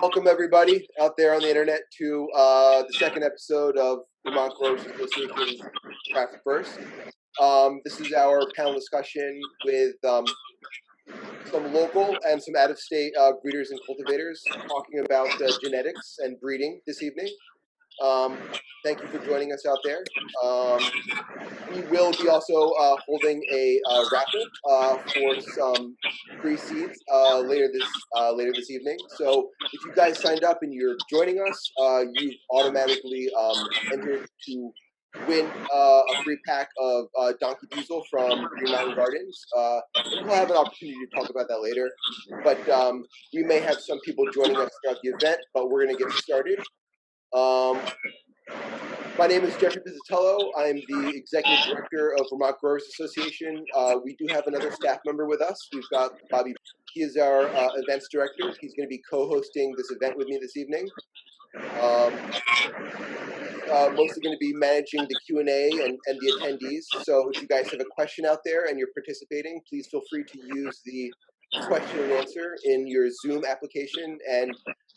welcome everybody out there on the internet to the second episode of Vermont Growers Association's Craft First. This is our panel discussion with some local and some out-of-state breeders and cultivators talking about genetics and breeding this evening. Thank you for joining us out there. We will be also holding a raffle for some free seeds later this evening. So if you guys signed up and you're joining us, you've automatically entered to win a free pack of Donkey Diesel from Green Mountain Gardens. And we'll have an opportunity to talk about that later. But we may have some people joining us throughout the event, but we're going to get started. My name is Jeffrey Pizzatello. I'm the Executive Director of Vermont Growers Association. We do have another staff member with us. We've got Bobby. He is our events director. He's going to be co-hosting this event with me this evening. Mostly going to be managing the Q&A and the attendees. So if you guys have a question out there and you're participating, please feel free to use the question and answer in your Zoom application, and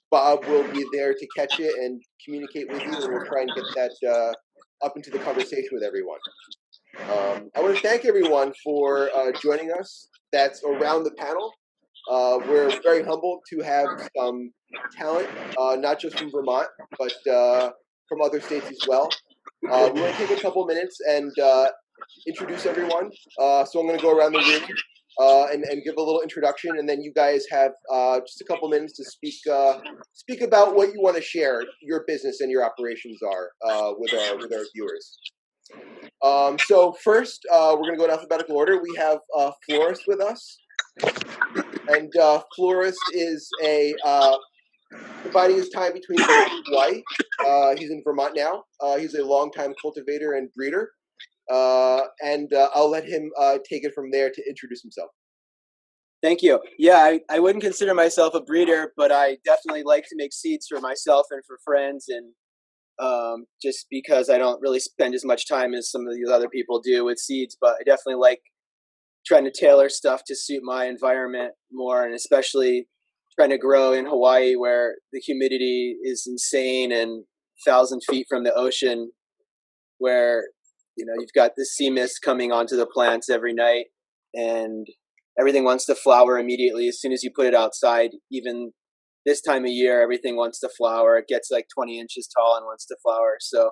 Bob will be there to catch it and communicate with you, and we'll try and get that up into the conversation with everyone. I want to thank everyone for joining us that's around the panel. We're very humbled to have some talent, not just from Vermont, but from other states as well. We want to take a couple minutes and introduce everyone. So I'm going to go around the room and give a little introduction, and then you guys have just a couple minutes to speak about what you want to share, your business and your operations are with our viewers. So first, we're going to go in alphabetical order. We have Florist with us, and Florist is dividing his time between Vermont and Hawaii. He's in Vermont now. He's a longtime cultivator and breeder. And I'll let him take it from there to introduce himself. Thank you. Yeah, I wouldn't consider myself a breeder, but I definitely like to make seeds for myself and for friends, and just because I don't really spend as much time as some of these other people do with seeds, but I definitely like trying to tailor stuff to suit my environment more, and especially trying to grow in Hawaii where the humidity is insane and 1,000 feet from the ocean, where you've got the sea mist coming onto the plants every night, and everything wants to flower immediately as soon as you put it outside. Even this time of year, everything wants to flower. It gets like 20 inches tall and wants to flower. So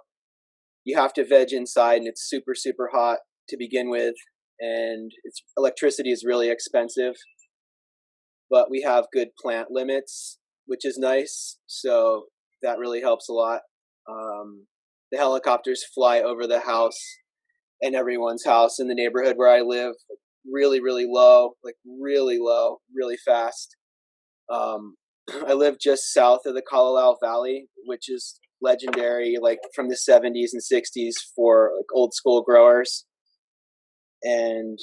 you have to veg inside, and it's super, super hot to begin with, and electricity is really expensive. But we have good plant limits, which is nice. So that really helps a lot. The helicopters fly over the house and everyone's house in the neighborhood where I live, really, really low, really fast. I live just south of the Kalalau Valley, which is legendary, like from the 70s and 60s for like old school growers. And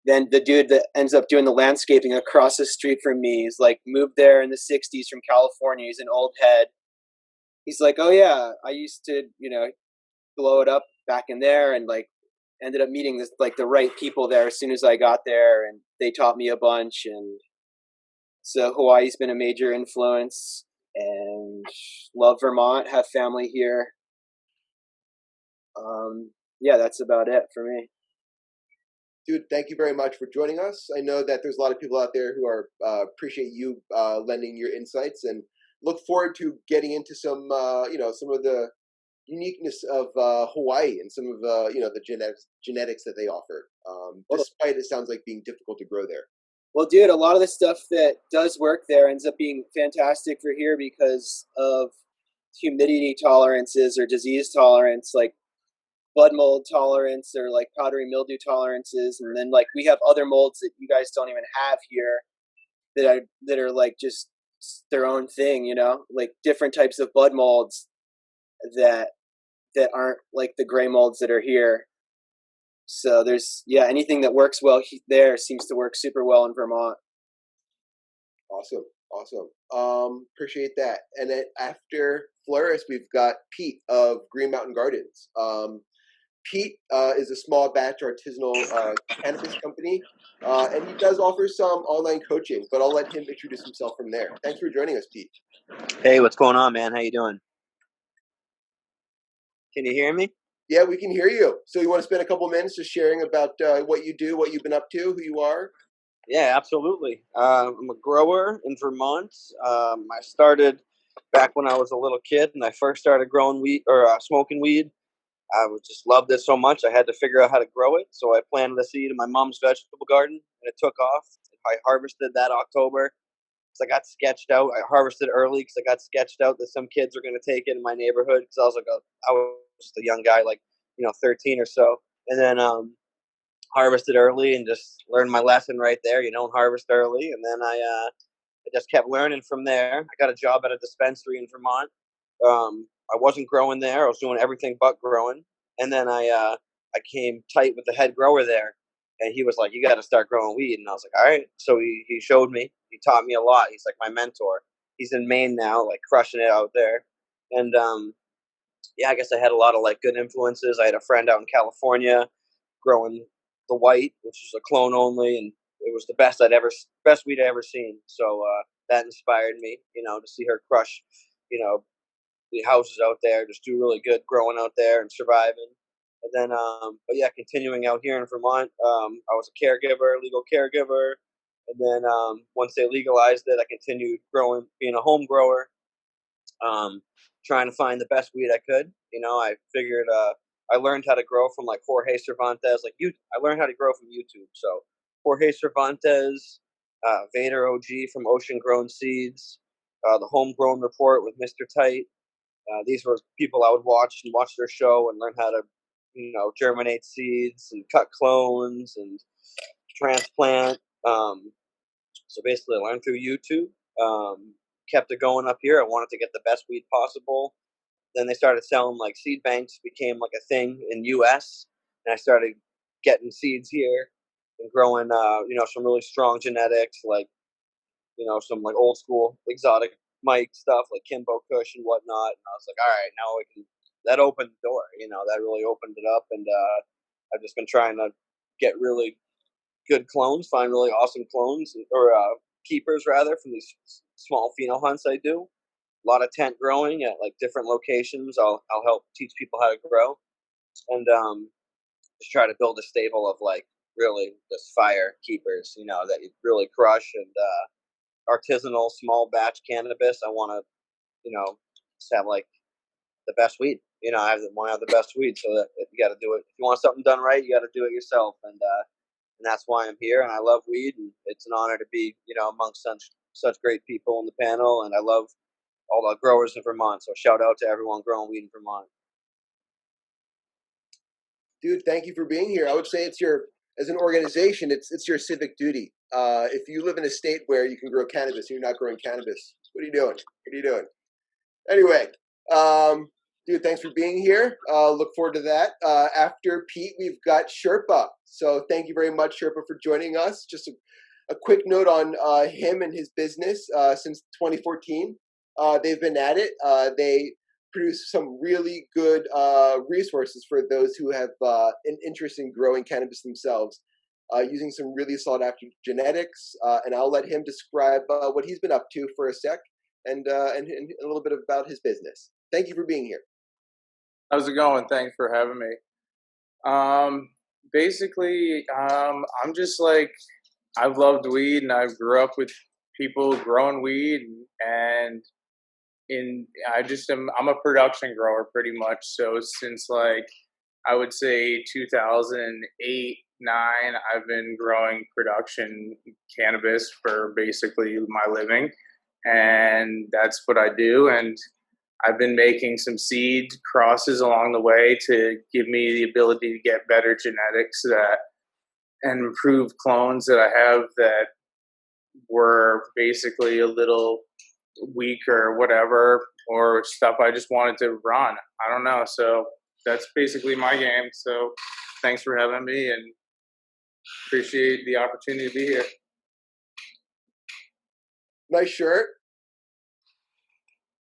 then the dude that ends up doing the landscaping across the street from me is like moved there in the 60s from California. He's an old head. He's like, oh yeah, I used to, blow it up back in there, and like ended up meeting the right people there as soon as I got there, and they taught me a bunch. And so Hawaii's been a major influence, and love Vermont, have family here. Yeah, that's about it for me. Dude, thank you very much for joining us. I know that there's a lot of people out there who are appreciate you lending your insights, and look forward to getting into some some of the uniqueness of Hawaii and some of the genetics that they offer. Despite it sounds like being difficult to grow there. Well, dude, a lot of the stuff that does work there ends up being fantastic for here because of humidity tolerances or disease tolerance, like bud mold tolerance or like powdery mildew tolerances. And then like we have other molds that you guys don't even have here that are like just their own thing, like different types of bud molds that aren't like the gray molds that are here. So there's anything that works well there seems to work super well in Vermont. Awesome. Appreciate that. And then after Florist, we've got Pete of Green Mountain Gardens. Pete is a small batch artisanal cannabis company, and he does offer some online coaching, but I'll let him introduce himself from there. Thanks for joining us, Pete. Hey, what's going on, man? How you doing? Can you hear me? Yeah, we can hear you. So you want to spend a couple minutes just sharing about what you do, what you've been up to, who you are? Yeah, absolutely. I'm a grower in Vermont. I started back when I was a little kid, and I first started growing weed or smoking weed. I would just loved it so much. I had to figure out how to grow it, so I planted a seed in my mom's vegetable garden, and it took off. I harvested that October. So I got sketched out. I harvested early because I got sketched out that some kids were going to take it in my neighborhood because I was just a young guy, like 13 or so, and then harvested early and just learned my lesson right there. You don't harvest early, and then I just kept learning from there. I got a job at a dispensary in Vermont. I wasn't growing there. I was doing everything but growing, and then I came tight with the head grower there, and he was like, "You got to start growing weed." And I was like, "All right." So he showed me. He taught me a lot. He's like my mentor. He's in Maine now, like crushing it out there. And yeah, I guess I had a lot of like good influences. I had a friend out in California growing the white, which is a clone only, and it was the best weed I ever seen. So that inspired me, to see her crush, you know, the houses out there, just do really good growing out there and surviving. And then, but yeah, continuing out here in Vermont, I was a caregiver, legal caregiver. And then once they legalized it, I continued growing, being a home grower, trying to find the best weed I could. I figured I learned how to grow from like Jorge Cervantes. I learned how to grow from YouTube. So Jorge Cervantes, Vader OG from Ocean Grown Seeds, the Homegrown Report with Mr. Tight. These were people I would watch their show and learn how to, germinate seeds and cut clones and transplant. So basically, I learned through YouTube. Kept it going up here. I wanted to get the best weed possible. Then they started selling like seed banks, became like a thing in U.S. And I started getting seeds here and growing, some really strong genetics, like some like old school exotic Mike stuff like Kimbo Kush and whatnot. And I was like, all right, now we can. That opened the door. That really opened it up. And I've just been trying to get really good clones, find really awesome clones or keepers rather from these small pheno hunts I do. A lot of tent growing at like different locations. I'll help teach people how to grow and just try to build a stable of like really just fire keepers, that you really crush and artisanal small batch cannabis. I want to, just have like the best weed. I want to have the best weed. So that if you got to do it, if you want something done right, you got to do it yourself. And that's why I'm here. And I love weed, and it's an honor to be, amongst such great people on the panel. And I love all the growers in Vermont. So shout out to everyone growing weed in Vermont. Dude, thank you for being here. I would say as an organization, it's your civic duty. If you live in a state where you can grow cannabis and you're not growing cannabis, what are you doing? What are you doing? Anyway, dude, thanks for being here. Look forward to that. After Pete, we've got Sherpa. So thank you very much, Sherpa, for joining us. Just a quick note on him and his business. Since 2014, they've been at it. They produce some really good resources for those who have an interest in growing cannabis themselves, using some really sought after genetics. And I'll let him describe what he's been up to for a sec and a little bit about his business. Thank you for being here. How's it going? Thanks for having me. Basically, I'm just like, I've loved weed and I grew up with people growing weed and I'm a production grower pretty much. So since like, I would say 2008, 9, I've been growing production cannabis for basically my living. And that's what I do. And I've been making some seed crosses along the way to give me the ability to get better genetics and improve clones that I have that were basically a little weak or whatever, or stuff I just wanted to run. I don't know. So that's basically my game. So thanks for having me and appreciate the opportunity to be here. Nice shirt.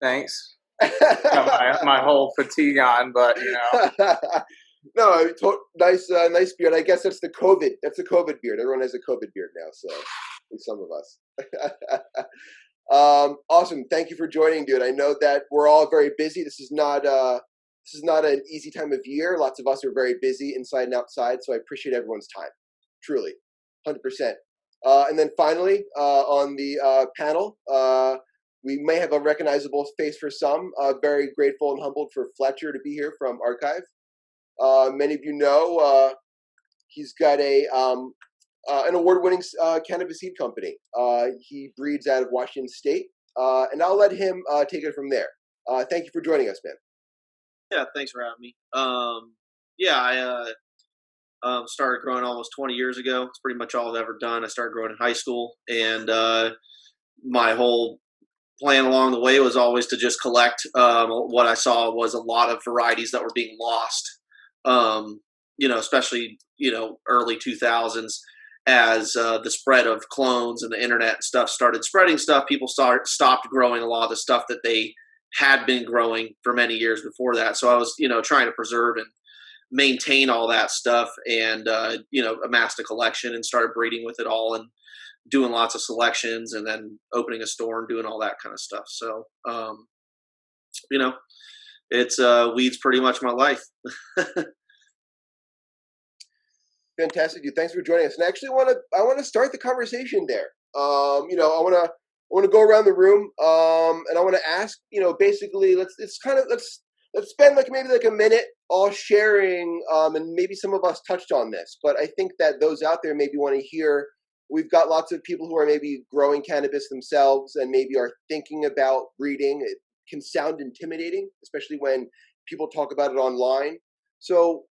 Thanks. Got my whole fatigue on, but No, nice, nice beard. I guess that's the COVID. That's the COVID beard. Everyone has a COVID beard now, so at least some of us. Awesome. Thank you for joining, dude. I know that we're all very busy. This is not an easy time of year. Lots of us are very busy inside and outside, so I appreciate everyone's time. Truly, 100%. And then finally, on the panel, we may have a recognizable face for some. Very grateful and humbled for Fletcher to be here from Archive. Many of you know he's got an award-winning cannabis seed company. He breeds out of Washington State, and I'll let him take it from there. Thank you for joining us, man. Yeah, thanks for having me. I started growing almost 20 years ago. It's pretty much all I've ever done. I started growing in high school, and my whole plan along the way was always to just collect. What I saw was a lot of varieties that were being lost, especially, early 2000s. As the spread of clones and the internet and stuff started spreading stuff, people stopped growing a lot of the stuff that they had been growing for many years before that. So I was, trying to preserve and maintain all that stuff, and amassed a collection and started breeding with it all and doing lots of selections, and then opening a store and doing all that kind of stuff. So, it's weeds pretty much my life. Fantastic, dude. Thanks for joining us. And actually, I want to start the conversation there. I want to go around the room, and I want to ask, basically, let's spend maybe a minute all sharing, and maybe some of us touched on this, but I think that those out there maybe want to hear. We've got lots of people who are maybe growing cannabis themselves and maybe are thinking about breeding. It can sound intimidating, especially when people talk about it online. So,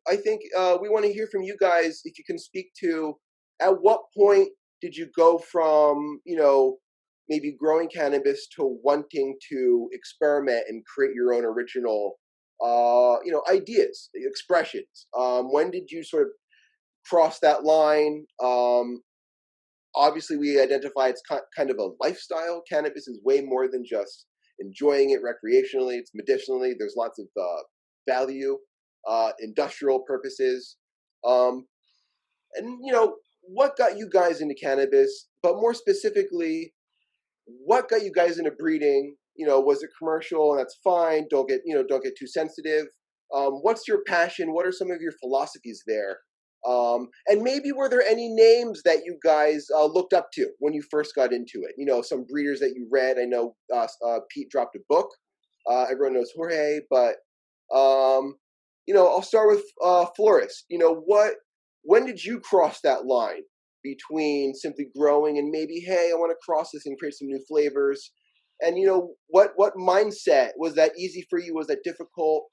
I think we want to hear from you guys, if you can speak to, at what point did you go from, maybe growing cannabis to wanting to experiment and create your own original, ideas, expressions? When did you sort of cross that line? Obviously, we identify it's kind of a lifestyle. Cannabis is way more than just enjoying it recreationally. It's medicinally. There's lots of value. Industrial purposes, and what got you guys into cannabis, but more specifically, what got you guys into breeding? Was it commercial? And that's fine. Don't get too sensitive. What's your passion? What are some of your philosophies there? And maybe were there any names that you guys looked up to when you first got into it? Some breeders that you read. I know Pete dropped a book. Everyone knows Jorge, but I'll start with Florist. When did you cross that line between simply growing and maybe, hey, I want to cross this and create some new flavors? And what mindset, was that easy for you? Was that difficult?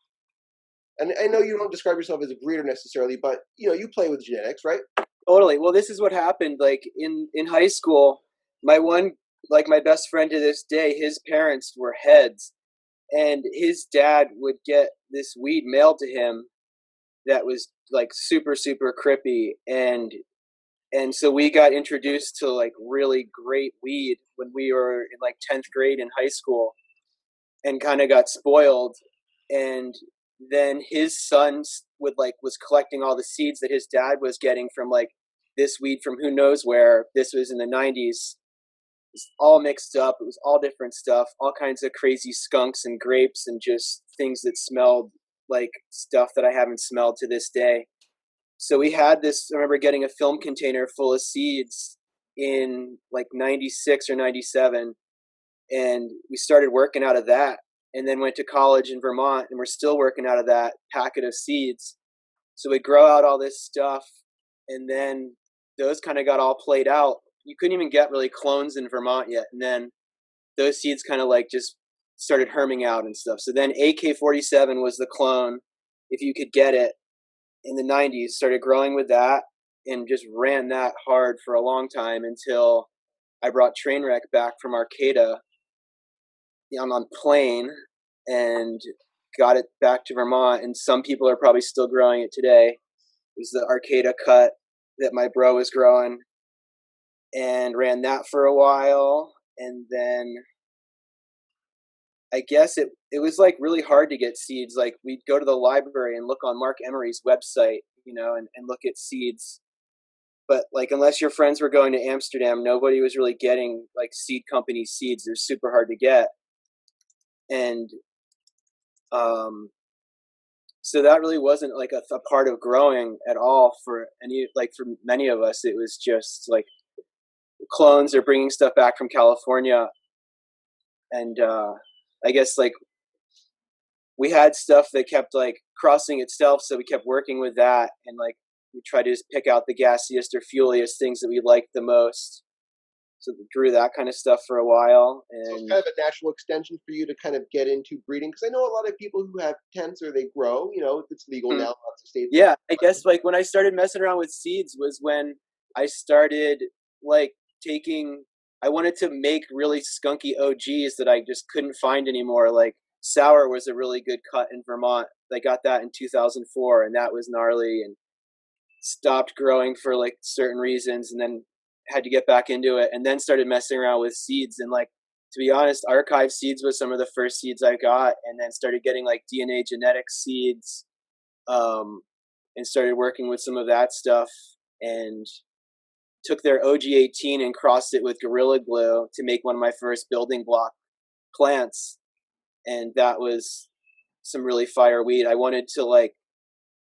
And I know you don't describe yourself as a breeder necessarily, but you play with genetics, right? Totally. Well, this is what happened. Like in high school, my best friend to this day, his parents were heads. And his dad would get this weed mailed to him that was like super, super crippy. And so we got introduced to like really great weed when we were in like 10th grade in high school, and kind of got spoiled. And then his son was collecting all the seeds that his dad was getting from like this weed from who knows where. This was in the 90s. Was all mixed up. It was all different stuff, all kinds of crazy skunks and grapes and just things that smelled like stuff that I haven't smelled to this day. So we had this, I remember getting a film container full of seeds in like 96 or 97. And we started working out of that, and then went to college in Vermont, and we're still working out of that packet of seeds. So we grow out all this stuff, and then those kind of got all played out. You couldn't even get really clones in Vermont yet. And then those seeds kind of like just started herming out and stuff. So then AK-47 was the clone, if you could get it, in the 90s. Started growing with that and just ran that hard for a long time until I brought Trainwreck back from Arcata on plane and got it back to Vermont. And some people are probably still growing it today. It was the Arcata cut that my bro was growing, and ran that for a while. And then I guess it was like really hard to get seeds. Like we'd go to the library and look on Mark Emery's website, and look at seeds. But like, unless your friends were going to Amsterdam, nobody was really getting like seed company seeds. They're super hard to get. And, so that really wasn't like a part of growing at all for many of us. It was just like clones or bringing stuff back from California. And, I guess like we had stuff that kept like crossing itself. So we kept working with that. And like, we tried to just pick out the gassiest or fueliest things that we liked the most. So we grew that kind of stuff for a while. And so it's kind of a natural extension for you to kind of get into breeding. Because I know a lot of people who have tents or they grow, if it's legal now, lots of states. Yeah, I guess like when I started messing around with seeds was when I started like I wanted to make really skunky OGs that I just couldn't find anymore. Like Sour was a really good cut in Vermont. I got that in 2004 and that was gnarly, and stopped growing for like certain reasons, and then had to get back into it, and then started messing around with seeds. And like, to be honest, archive seeds was some of the first seeds I got, and then started getting like DNA genetics seeds, and started working with some of that stuff, and took their OG18 and crossed it with Gorilla Glue to make one of my first building block plants. And that was some really fire weed. I wanted to like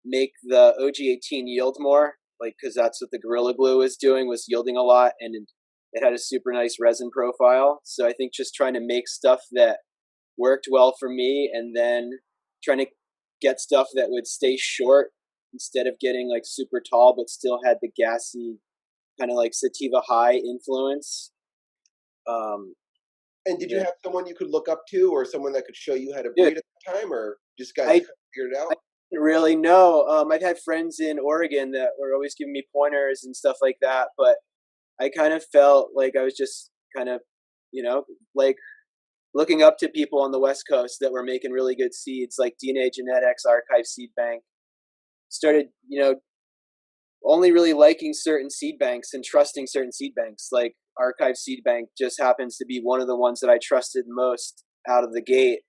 make the OG18 yield more, like, because that's what the Gorilla Glue was doing, was yielding a lot, and it had a super nice resin profile. So I think just trying to make stuff that worked well for me, and then trying to get stuff that would stay short instead of getting like super tall but still had the gassy kind of like sativa high influence. And did you have someone you could look up to, or someone that could show you how to breed at the time, or just guys figured it out? I didn't really know. I've had friends in Oregon that were always giving me pointers and stuff like that, but I kind of felt like I was just kind of, like looking up to people on the West Coast that were making really good seeds, like DNA Genetics, Archive Seed Bank. Started, only really liking certain seed banks and trusting certain seed banks. Like Archive Seed Bank just happens to be one of the ones that I trusted most out of the gate.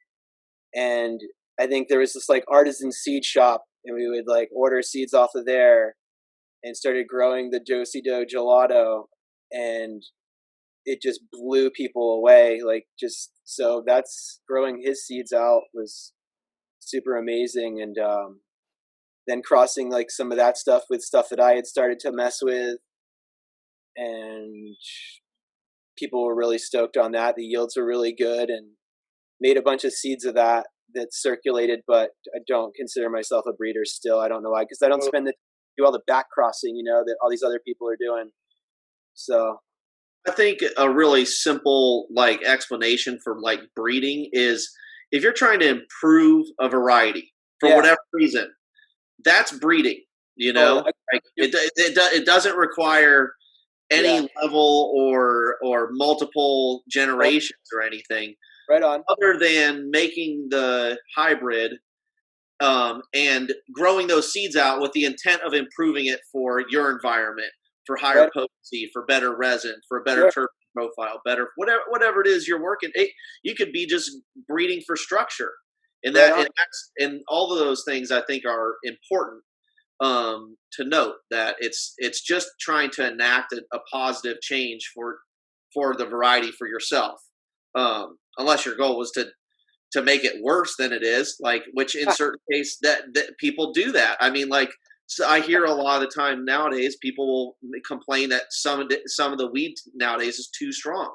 And I think there was this like artisan seed shop, and we would like order seeds off of there, and started growing the Josie Doe gelato, and it just blew people away. Like, just, so that's growing his seeds out was super amazing. And then crossing like some of that stuff with stuff that I had started to mess with, and people were really stoked on that. The yields were really good, and made a bunch of seeds of that circulated, but I don't consider myself a breeder still. I don't know why, because I don't do all the back crossing, that all these other people are doing. So I think a really simple like explanation for like breeding is if you're trying to improve a variety for whatever reason, that's breeding. Like it doesn't require any level or multiple generations or anything. Right on. Other than making the hybrid and growing those seeds out with the intent of improving it for your environment, for higher potency, for better resin, for a better terpene profile, better whatever it is you're working. You could be just breeding for structure, and and all of those things I think are important to note, that it's just trying to enact a positive change for the variety for yourself. Unless your goal was to make it worse than it is, like, which in certain cases that people do that. I mean, like, so I hear a lot of the time nowadays people will complain that some of the weed nowadays is too strong,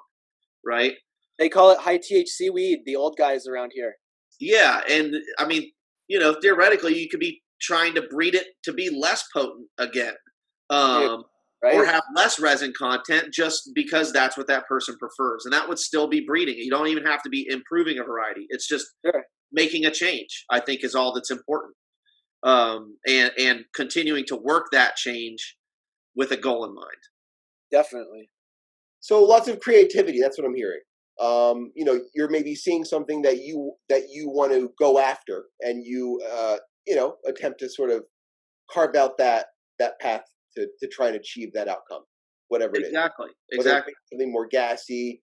right? They call it high THC weed, the old guys around here. Yeah, and I mean, theoretically you could be trying to breed it to be less potent again. Or have less resin content just because that's what that person prefers. And that would still be breeding. You don't even have to be improving a variety. It's just making a change, I think, is all that's important. And continuing to work that change with a goal in mind. Definitely. So lots of creativity. That's what I'm hearing. You're maybe seeing something that you want to go after, and you attempt to sort of carve out that path to try and achieve that outcome, whatever it is. Exactly. Something more gassy.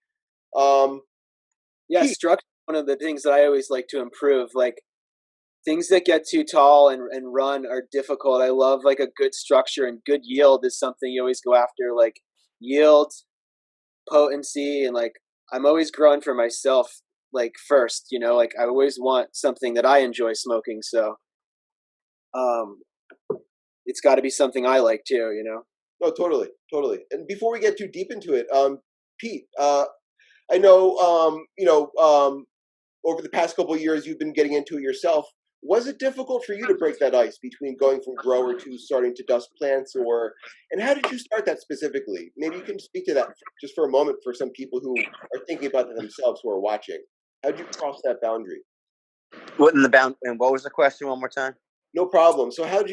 Structure one of the things that I always like to improve. Like things that get too tall and run are difficult. I love like a good structure, and good yield is something you always go after. Like yield, potency, and like I'm always growing for myself like first, like I always want something that I enjoy smoking. So um it's got to be something I like too. No, totally, totally. And before we get too deep into it, Pete, I know, over the past couple of years, you've been getting into it yourself. Was it difficult for you to break that ice between going from grower to starting to dust plants, and how did you start that specifically? Maybe you can speak to that just for a moment for some people who are thinking about it themselves who are watching. How did you cross that boundary? And what was the question one more time? No problem. So can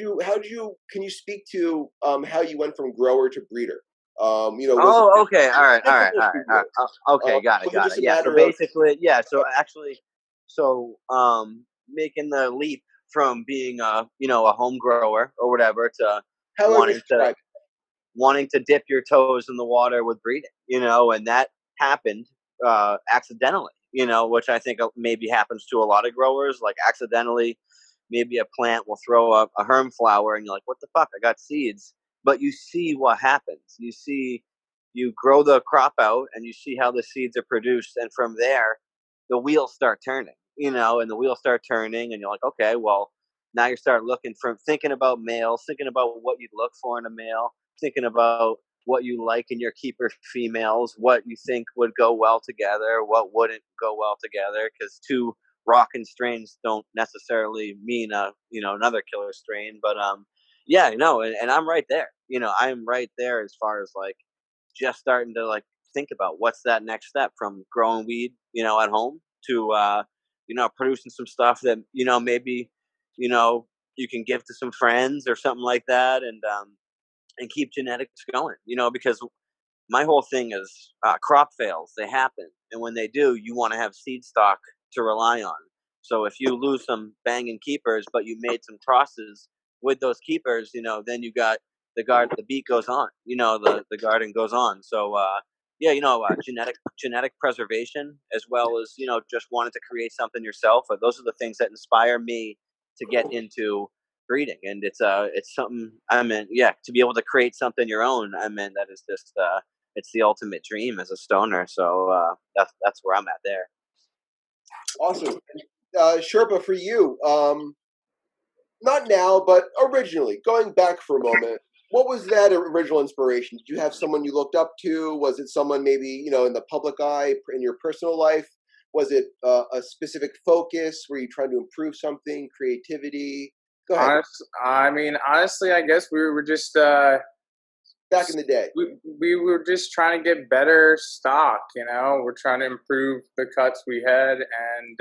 you speak to how you went from grower to breeder? Was it Oh, okay. All right. difficult for you? Okay. Got Was it. it Got just it. a Yeah. So matter of basically, yeah. So actually, so making the leap from being a home grower or whatever to however you wanting to describe it? wanting to dip your toes in the water with breeding, and that happened accidentally, which I think maybe happens to a lot of growers. Like accidentally, maybe a plant will throw up a herm flower, and you're like, "What the fuck? I got seeds." But you see what happens. You grow the crop out, and you see how the seeds are produced, and from there, the wheels start turning. And the wheels start turning, and you're like, "Okay, well." Now you start looking from thinking about males, thinking about what you'd look for in a male, thinking about what you like in your keeper females, what you think would go well together, what wouldn't go well together, because two rockin' strains don't necessarily mean another killer strain. But yeah, and I'm right there. I'm right there as far as like just starting to like think about what's that next step from growing weed, at home to producing some stuff that maybe you know you can give to some friends or something like that, and keep genetics going, because my whole thing is crop fails. They happen. And when they do, you want to have seed stock to rely on. So if you lose some banging keepers, but you made some crosses with those keepers, then you got the beat goes on, the garden goes on. So, yeah, genetic preservation, as well as, just wanting to create something yourself. Those are the things that inspire me to get into breeding. And it's something to be able to create something your own. That is just, it's the ultimate dream as a stoner. So that's where I'm at there. Awesome. Sherpa, for you, not now, but originally, going back for a moment, what was that original inspiration? Did you have someone you looked up to? Was it someone maybe, in the public eye, in your personal life? Was it a specific focus? Were you trying to improve something, creativity? Go ahead. Honestly, I guess we were just Back in the day. we were just trying to get better stock. We're trying to improve the cuts we had, and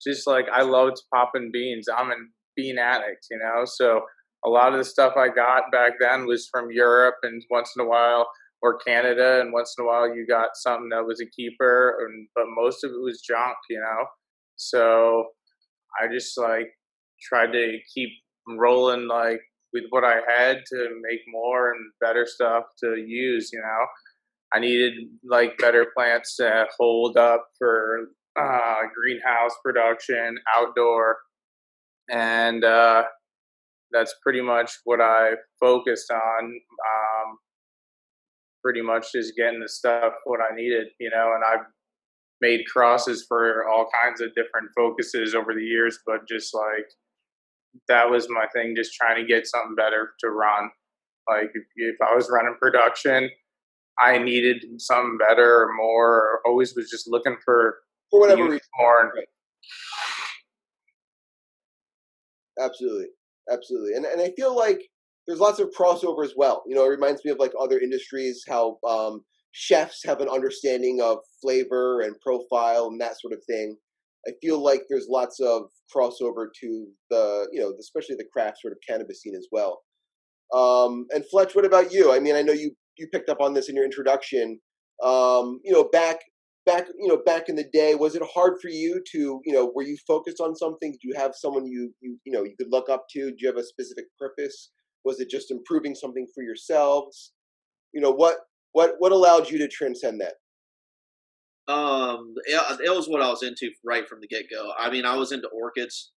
just like I loved popping beans. I'm a bean addict, so a lot of the stuff I got back then was from Europe, and once in a while, or Canada, and once in a while you got something that was a keeper, but most of it was junk, So I just like tried to keep rolling like with what I had to make more and better stuff to use. I needed like better plants to hold up for greenhouse production, outdoor, and that's pretty much what I focused on. Pretty much just getting the stuff what I needed, and I've made crosses for all kinds of different focuses over the years, but just like that was my thing, just trying to get something better to run. Like if I was running production, I needed something better or more, or always was just looking for whatever reason. more. Right. Absolutely. Absolutely. And I feel like there's lots of crossover as well. It reminds me of like other industries, how chefs have an understanding of flavor and profile and that sort of thing. I feel like there's lots of crossover to especially the craft sort of cannabis scene as well. And Fletch, what about you? I mean, I know you picked up on this in your introduction. Back in the day, was it hard for you to, were you focused on something? Did you have someone you could look up to? Do you have a specific purpose? Was it just improving something for yourselves? What allowed you to transcend that? It was what I was into right from the get go. I mean, I was into orchids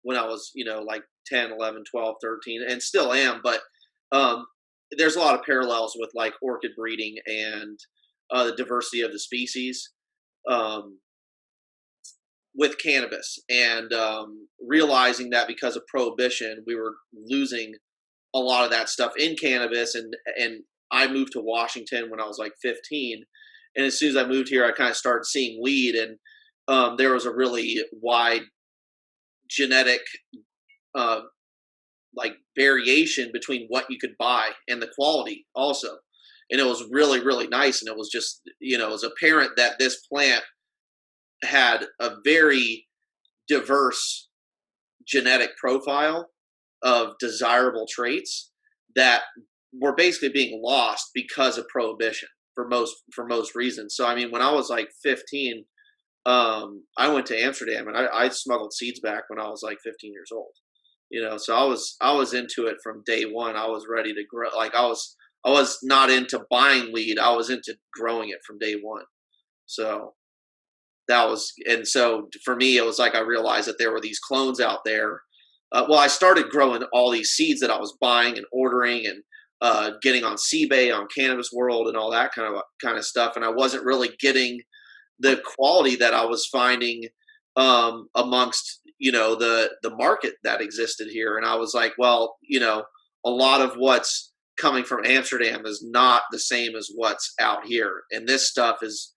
when I was, like 10, 11, 12, 13, and still am. But um, there's a lot of parallels with like orchid breeding and the diversity of the species um, with cannabis, and realizing that because of prohibition, we were losing a lot of that stuff in cannabis. And I moved to Washington when I was like 15. And as soon as I moved here, I kind of started seeing weed, and there was a really wide genetic uh, like variation between what you could buy and the quality also. And it was really, really nice. And it was just, it was apparent that this plant had a very diverse genetic profile of desirable traits that were basically being lost because of prohibition for most reasons. So I mean, when I was like 15, I went to Amsterdam, and I smuggled seeds back when I was like 15 years old. So I was into it from day one. I was ready to grow. Like I was not into buying weed. I was into growing it from day one. So and so for me, it was like I realized that there were these clones out there. I started growing all these seeds that I was buying and ordering, and getting on CBay, on Cannabis World, and all that kind of stuff. And I wasn't really getting the quality that I was finding amongst the market that existed here. And I was like, well, a lot of what's coming from Amsterdam is not the same as what's out here. And this stuff is,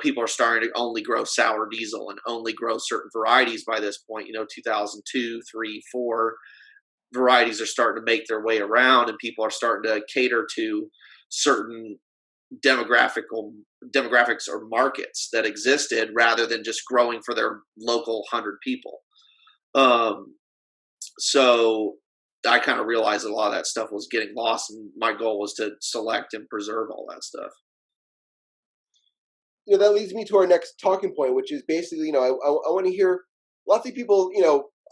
people are starting to only grow sour diesel and only grow certain varieties by this point. 2002, 3, 4 varieties are starting to make their way around, and people are starting to cater to certain demographics or markets that existed, rather than just growing for their local 100 people. So I kind of realized that a lot of that stuff was getting lost, and my goal was to select and preserve all that stuff. That leads me to our next talking point, which is basically, I want to hear lots of people,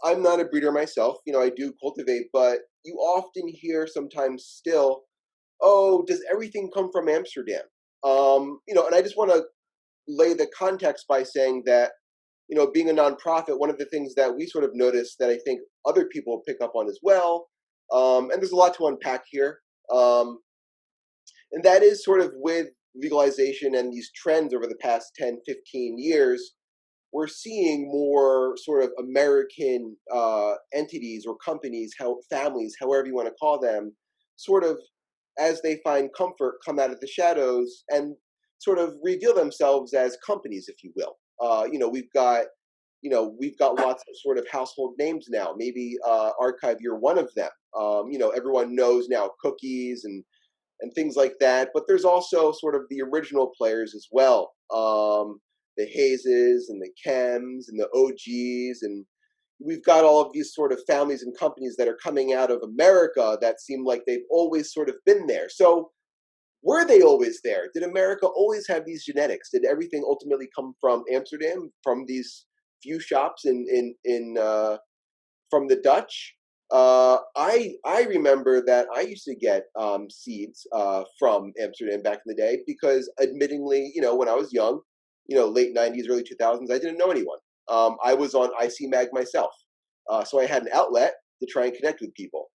I'm not a breeder myself, I do cultivate, but you often hear sometimes still, oh, does everything come from Amsterdam? And I just want to lay the context by saying that, being a nonprofit, one of the things that we sort of noticed that I think other people pick up on as well, and there's a lot to unpack here, and that is sort of with legalization and these trends over the past 10, 15 years, we're seeing more sort of American entities or companies, families, however you want to call them, sort of, as they find comfort, come out of the shadows and sort of reveal themselves as companies, if you will. We've got lots of sort of household names now. Maybe Archive, you're one of them. Everyone knows now Cookies and things like that. But there's also sort of the original players as well. The Hazes and the Chems and the OGs. And we've got all of these sort of families and companies that are coming out of America that seem like they've always sort of been there. So were they always there? Did America always have these genetics? Did everything ultimately come from Amsterdam, from these few shops from the Dutch? I remember that I used to get seeds from Amsterdam back in the day because, admittingly, when I was young, late 90s, early 2000s, I didn't know anyone. I was on IC Mag myself, so I had an outlet to try and connect with people.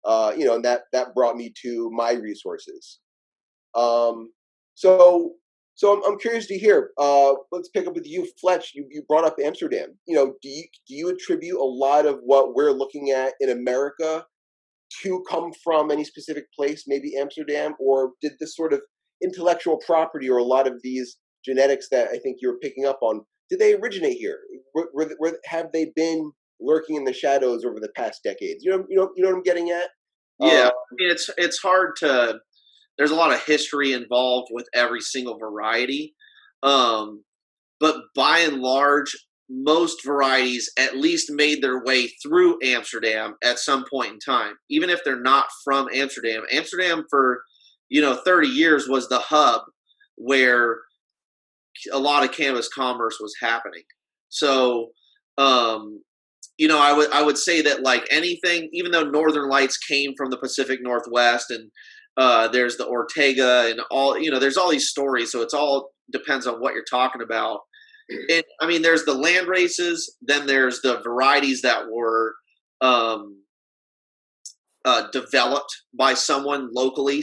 And that brought me to my resources. So I'm curious to hear. Let's pick up with you, Fletch. You brought up Amsterdam. Do you attribute a lot of what we're looking at in America to come from any specific place, maybe Amsterdam, or did this sort of intellectual property or a lot of these genetics that I think you're picking up on, did they originate here? Have they been lurking in the shadows over the past decades? You know what I'm getting at? Yeah, it's hard to. There's a lot of history involved with every single variety. But by and large, most varieties at least made their way through Amsterdam at some point in time, even if they're not from Amsterdam. Amsterdam for, 30 years was the hub where a lot of cannabis commerce was happening. So, I would say that like anything, even though Northern Lights came from the Pacific Northwest, and there's the Ortega and all, there's all these stories. So it's all depends on what you're talking about. And I mean, there's the land races, then there's the varieties that were developed by someone locally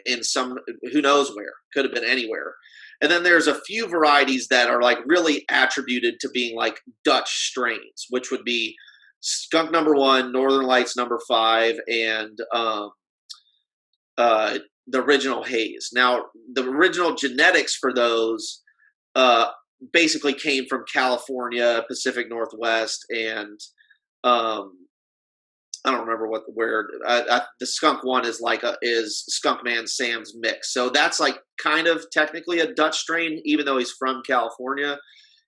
in some, who knows where, could have been anywhere. And then there's a few varieties that are like really attributed to being like Dutch strains, which would be Skunk number 1, Northern Lights number 5, and the original Haze. Now, the original genetics for those basically came from California, Pacific Northwest, and I don't remember where the skunk one is is Skunk Man Sam's mix. So that's like kind of technically a Dutch strain, even though he's from California.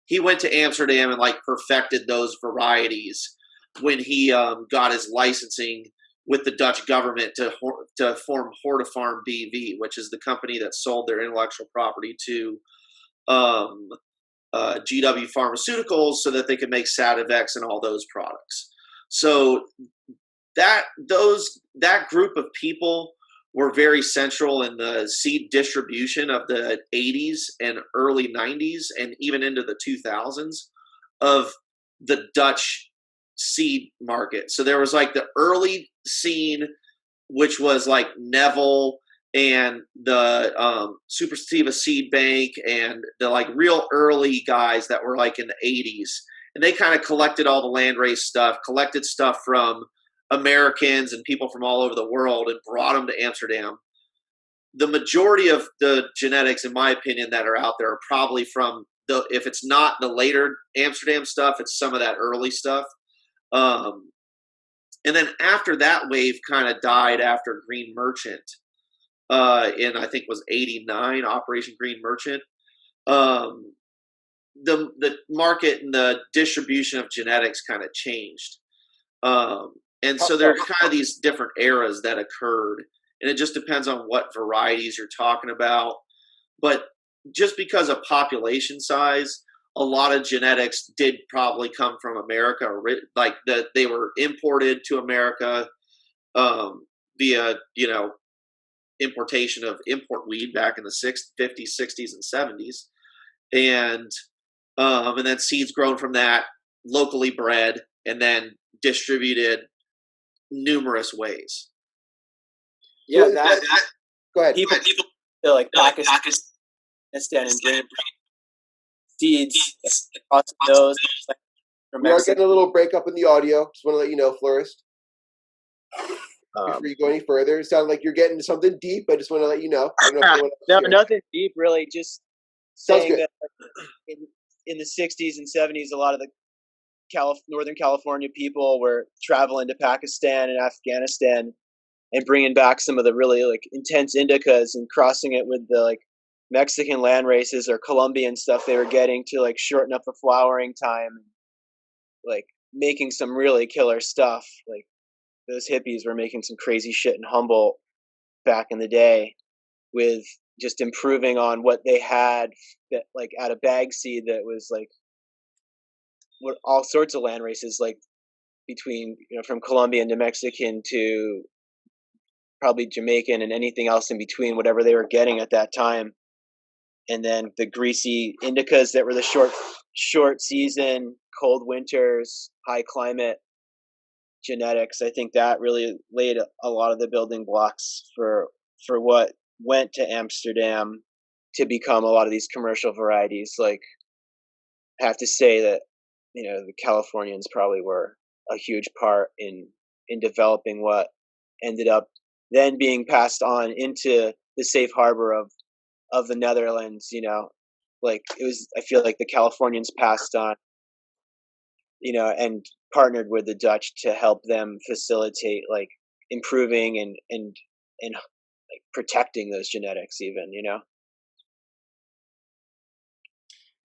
He went to Amsterdam and like perfected those varieties when he got his licensing with the Dutch government to form Hortifarm BV, which is the company that sold their intellectual property to GW Pharmaceuticals so that they could make Sativex and all those products. So that group of people were very central in the seed distribution of the 80s and early 90s and even into the 2000s of the Dutch seed market. So there was like the early scene, which was like Neville and the Super Sativa Seed Bank and the like real early guys that were like in the 80s. And they kind of collected all the landrace stuff, collected stuff from Americans and people from all over the world and brought them to Amsterdam. The majority of the genetics, in my opinion, that are out there are probably from if it's not the later Amsterdam stuff, it's some of that early stuff. And then after that wave kind of died after Green Merchant, in I think was 89, Operation Green Merchant. The market and the distribution of genetics kind of changed. And so there are kind of these different eras that occurred, and it just depends on what varieties you're talking about. But just because of population size, a lot of genetics did probably come from America, like that they were imported to America via, importation of import weed back in the 50s, 60s, and 70s. And then seeds grown from that, locally bred, and then distributed numerous ways. Yeah, Well, that go ahead. people feel like Pakistan and bring seeds across those. Like, from We are Mexico. getting a little breakup in the audio. Just want to let you know, Florist. Before you go any further, it sounded like you're getting something deep. I just want to let you know. I don't know if anyone else No, is here. nothing deep, really. Just Sounds saying good. that in the 60s and 70s, a lot of the Northern California people were traveling to Pakistan and Afghanistan and bringing back some of the really like intense indicas and crossing it with the like Mexican land races or Colombian stuff they were getting to like shorten up the flowering time, like making some really killer stuff. Like those hippies were making some crazy shit in Humboldt back in the day with just improving on what they had that like out of bag seed that was like what all sorts of land races, like between from Colombian to Mexican to probably Jamaican and anything else in between, whatever they were getting at that time. And then the greasy indicas that were the short season, cold winters, high climate genetics. I think that really laid a lot of the building blocks for what went to Amsterdam to become a lot of these commercial varieties. Like, I have to say that the Californians probably were a huge part in developing what ended up then being passed on into the safe harbor of the Netherlands. Like it was, I feel like the Californians passed on, and partnered with the Dutch to help them facilitate like improving and like protecting those genetics even.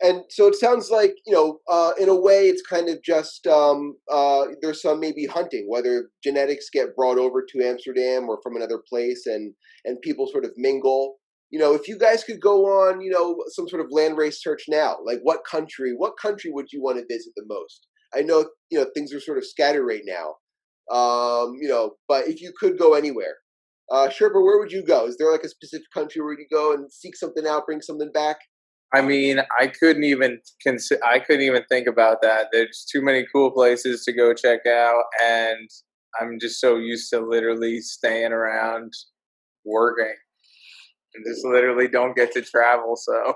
And so it sounds like, in a way, it's kind of just there's some maybe hunting, whether genetics get brought over to Amsterdam or from another place, and people sort of mingle. If you guys could go on, some sort of landrace search now, like what country would you want to visit the most? I know, things are sort of scattered right now, but if you could go anywhere, Sherpa, where would you go? Is there like a specific country where you go and seek something out, bring something back? I mean, I couldn't even think about that. There's too many cool places to go check out, and I'm just so used to literally staying around working and just literally don't get to travel. So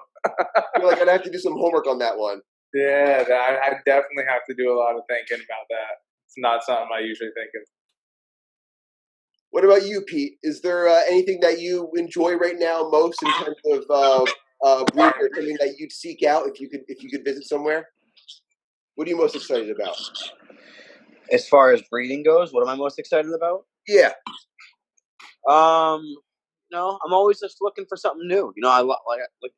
You're like, I'd have to do some homework on that one. yeah, I definitely have to do a lot of thinking about that. It's not something I usually think of. What about you, Pete? Is there anything that you enjoy right now most in terms of breeding, or something that you'd seek out if you could visit somewhere? What are you most excited about? As far as breeding goes, what am I most excited about? Yeah, No, I'm always just looking for something new. I like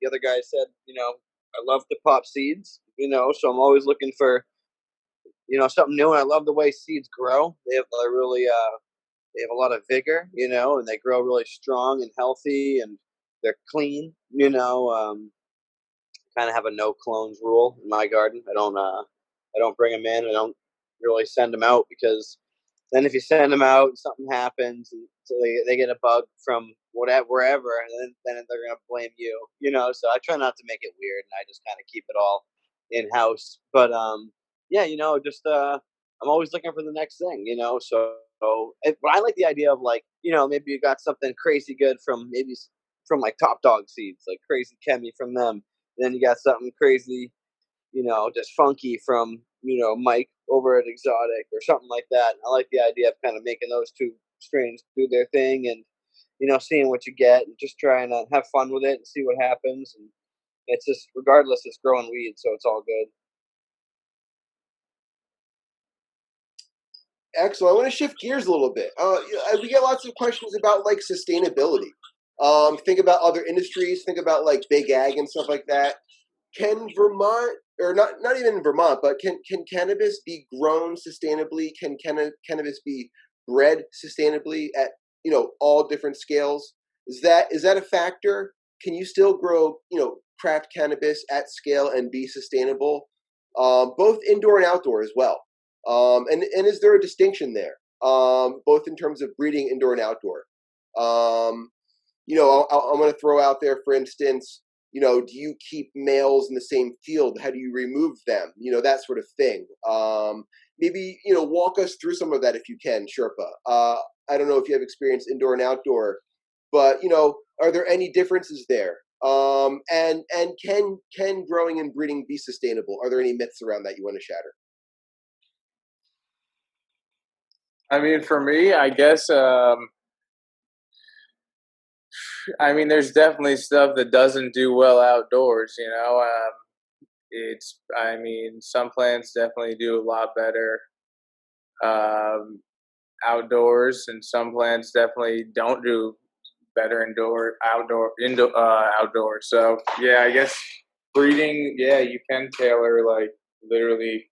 the other guy said. I love to pop seeds. So I'm always looking for something new. And I love the way seeds grow. They have a lot of vigor. And they grow really strong and healthy, and they're clean. Kind of have a no clones rule in my garden. I don't bring them in. I don't really send them out, because then if you send them out, something happens, and so they get a bug from wherever, and then they're gonna blame you. So I try not to make it weird, and I just kind of keep it all in house. But yeah, just I'm always looking for the next thing. But I like the idea of, like, maybe you got something crazy good from like Top Dog seeds, like crazy chemi from them. And then you got something crazy, just funky from, Mike over at Exotic or something like that. And I like the idea of kind of making those two strains do their thing, and, seeing what you get, and just trying to have fun with it and see what happens. And it's just, regardless, it's growing weed, so it's all good. excellent. I want to shift gears a little bit. We get lots of questions about like sustainability. Think about other industries. Think about like big ag and stuff like that. Can Vermont, or not even Vermont, but can cannabis be grown sustainably? Can cannabis be bred sustainably at all different scales? Is that a factor? Can you still grow craft cannabis at scale and be sustainable, both indoor and outdoor as well? And is there a distinction there, both in terms of breeding indoor and outdoor? I'm going to throw out there, for instance, do you keep males in the same field? How do you remove them? That sort of thing. Maybe, walk us through some of that if you can, Sherpa. I don't know if you have experience indoor and outdoor, but, are there any differences there? And can growing and breeding be sustainable? Are there any myths around that you want to shatter? I mean, for me, I guess, there's definitely stuff that doesn't do well outdoors, some plants definitely do a lot better um, outdoors, and some plants definitely don't do better outdoors. So yeah, I guess breeding, yeah, you can tailor like literally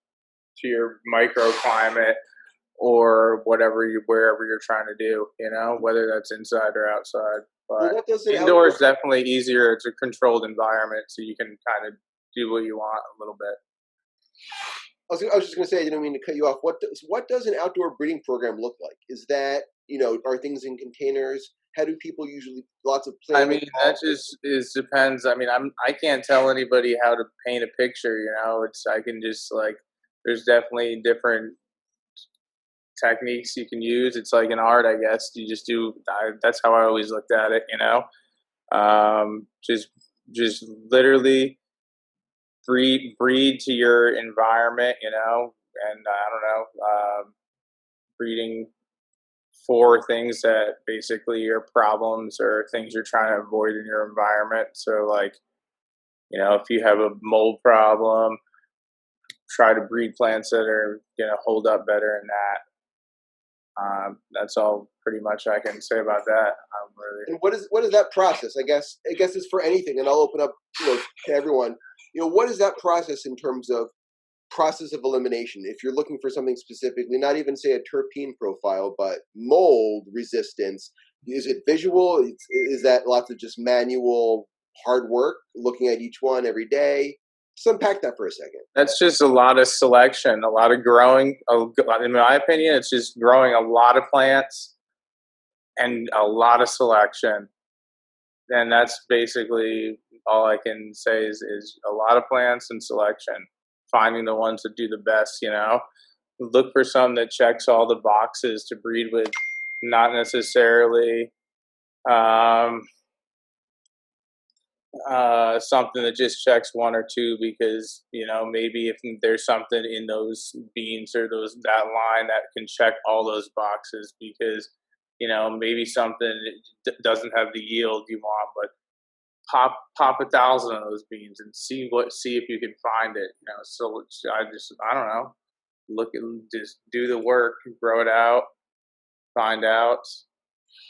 to your microclimate or wherever you're trying to do, whether that's inside or outside. Well, But what does an indoor is outdoor definitely easier. It's a controlled environment, so you can kind of do what you want a little bit. I was just going to say, I didn't mean to cut you off. What does an outdoor breeding program look like? Is that, are things in containers? How do people usually, lots of I planning? mean, that just depends. I mean, I can't tell anybody how to paint a picture. I can just like, there's definitely different techniques you can use. It's like an art, I guess. You just do. That's how I always looked at it. Just literally breed to your environment. And I don't know, breeding for things that basically are problems or things you're trying to avoid in your environment. So like, if you have a mold problem, try to breed plants that are hold up better in that. That's all pretty much I can say about that. And what is that process? I guess it's for anything, and I'll open up to everyone. What is that process in terms of process of elimination? If you're looking for something specifically, not even say a terpene profile, but mold resistance, is it visual? Is that lots of just manual hard work, looking at each one every day? Just unpack that for a second. That's just a lot of selection, a lot of growing. In my opinion, it's just growing a lot of plants and a lot of selection. And that's basically all I can say is a lot of plants and selection, finding the ones that do the best, look for some that checks all the boxes to breed with, not necessarily um, something that just checks one or two, because maybe if there's something in those beans or that line that can check all those boxes, because maybe something doesn't have the yield you want, but pop 1,000 of those beans and see if you can find it. So I don't know, just do the work, grow it out, find out.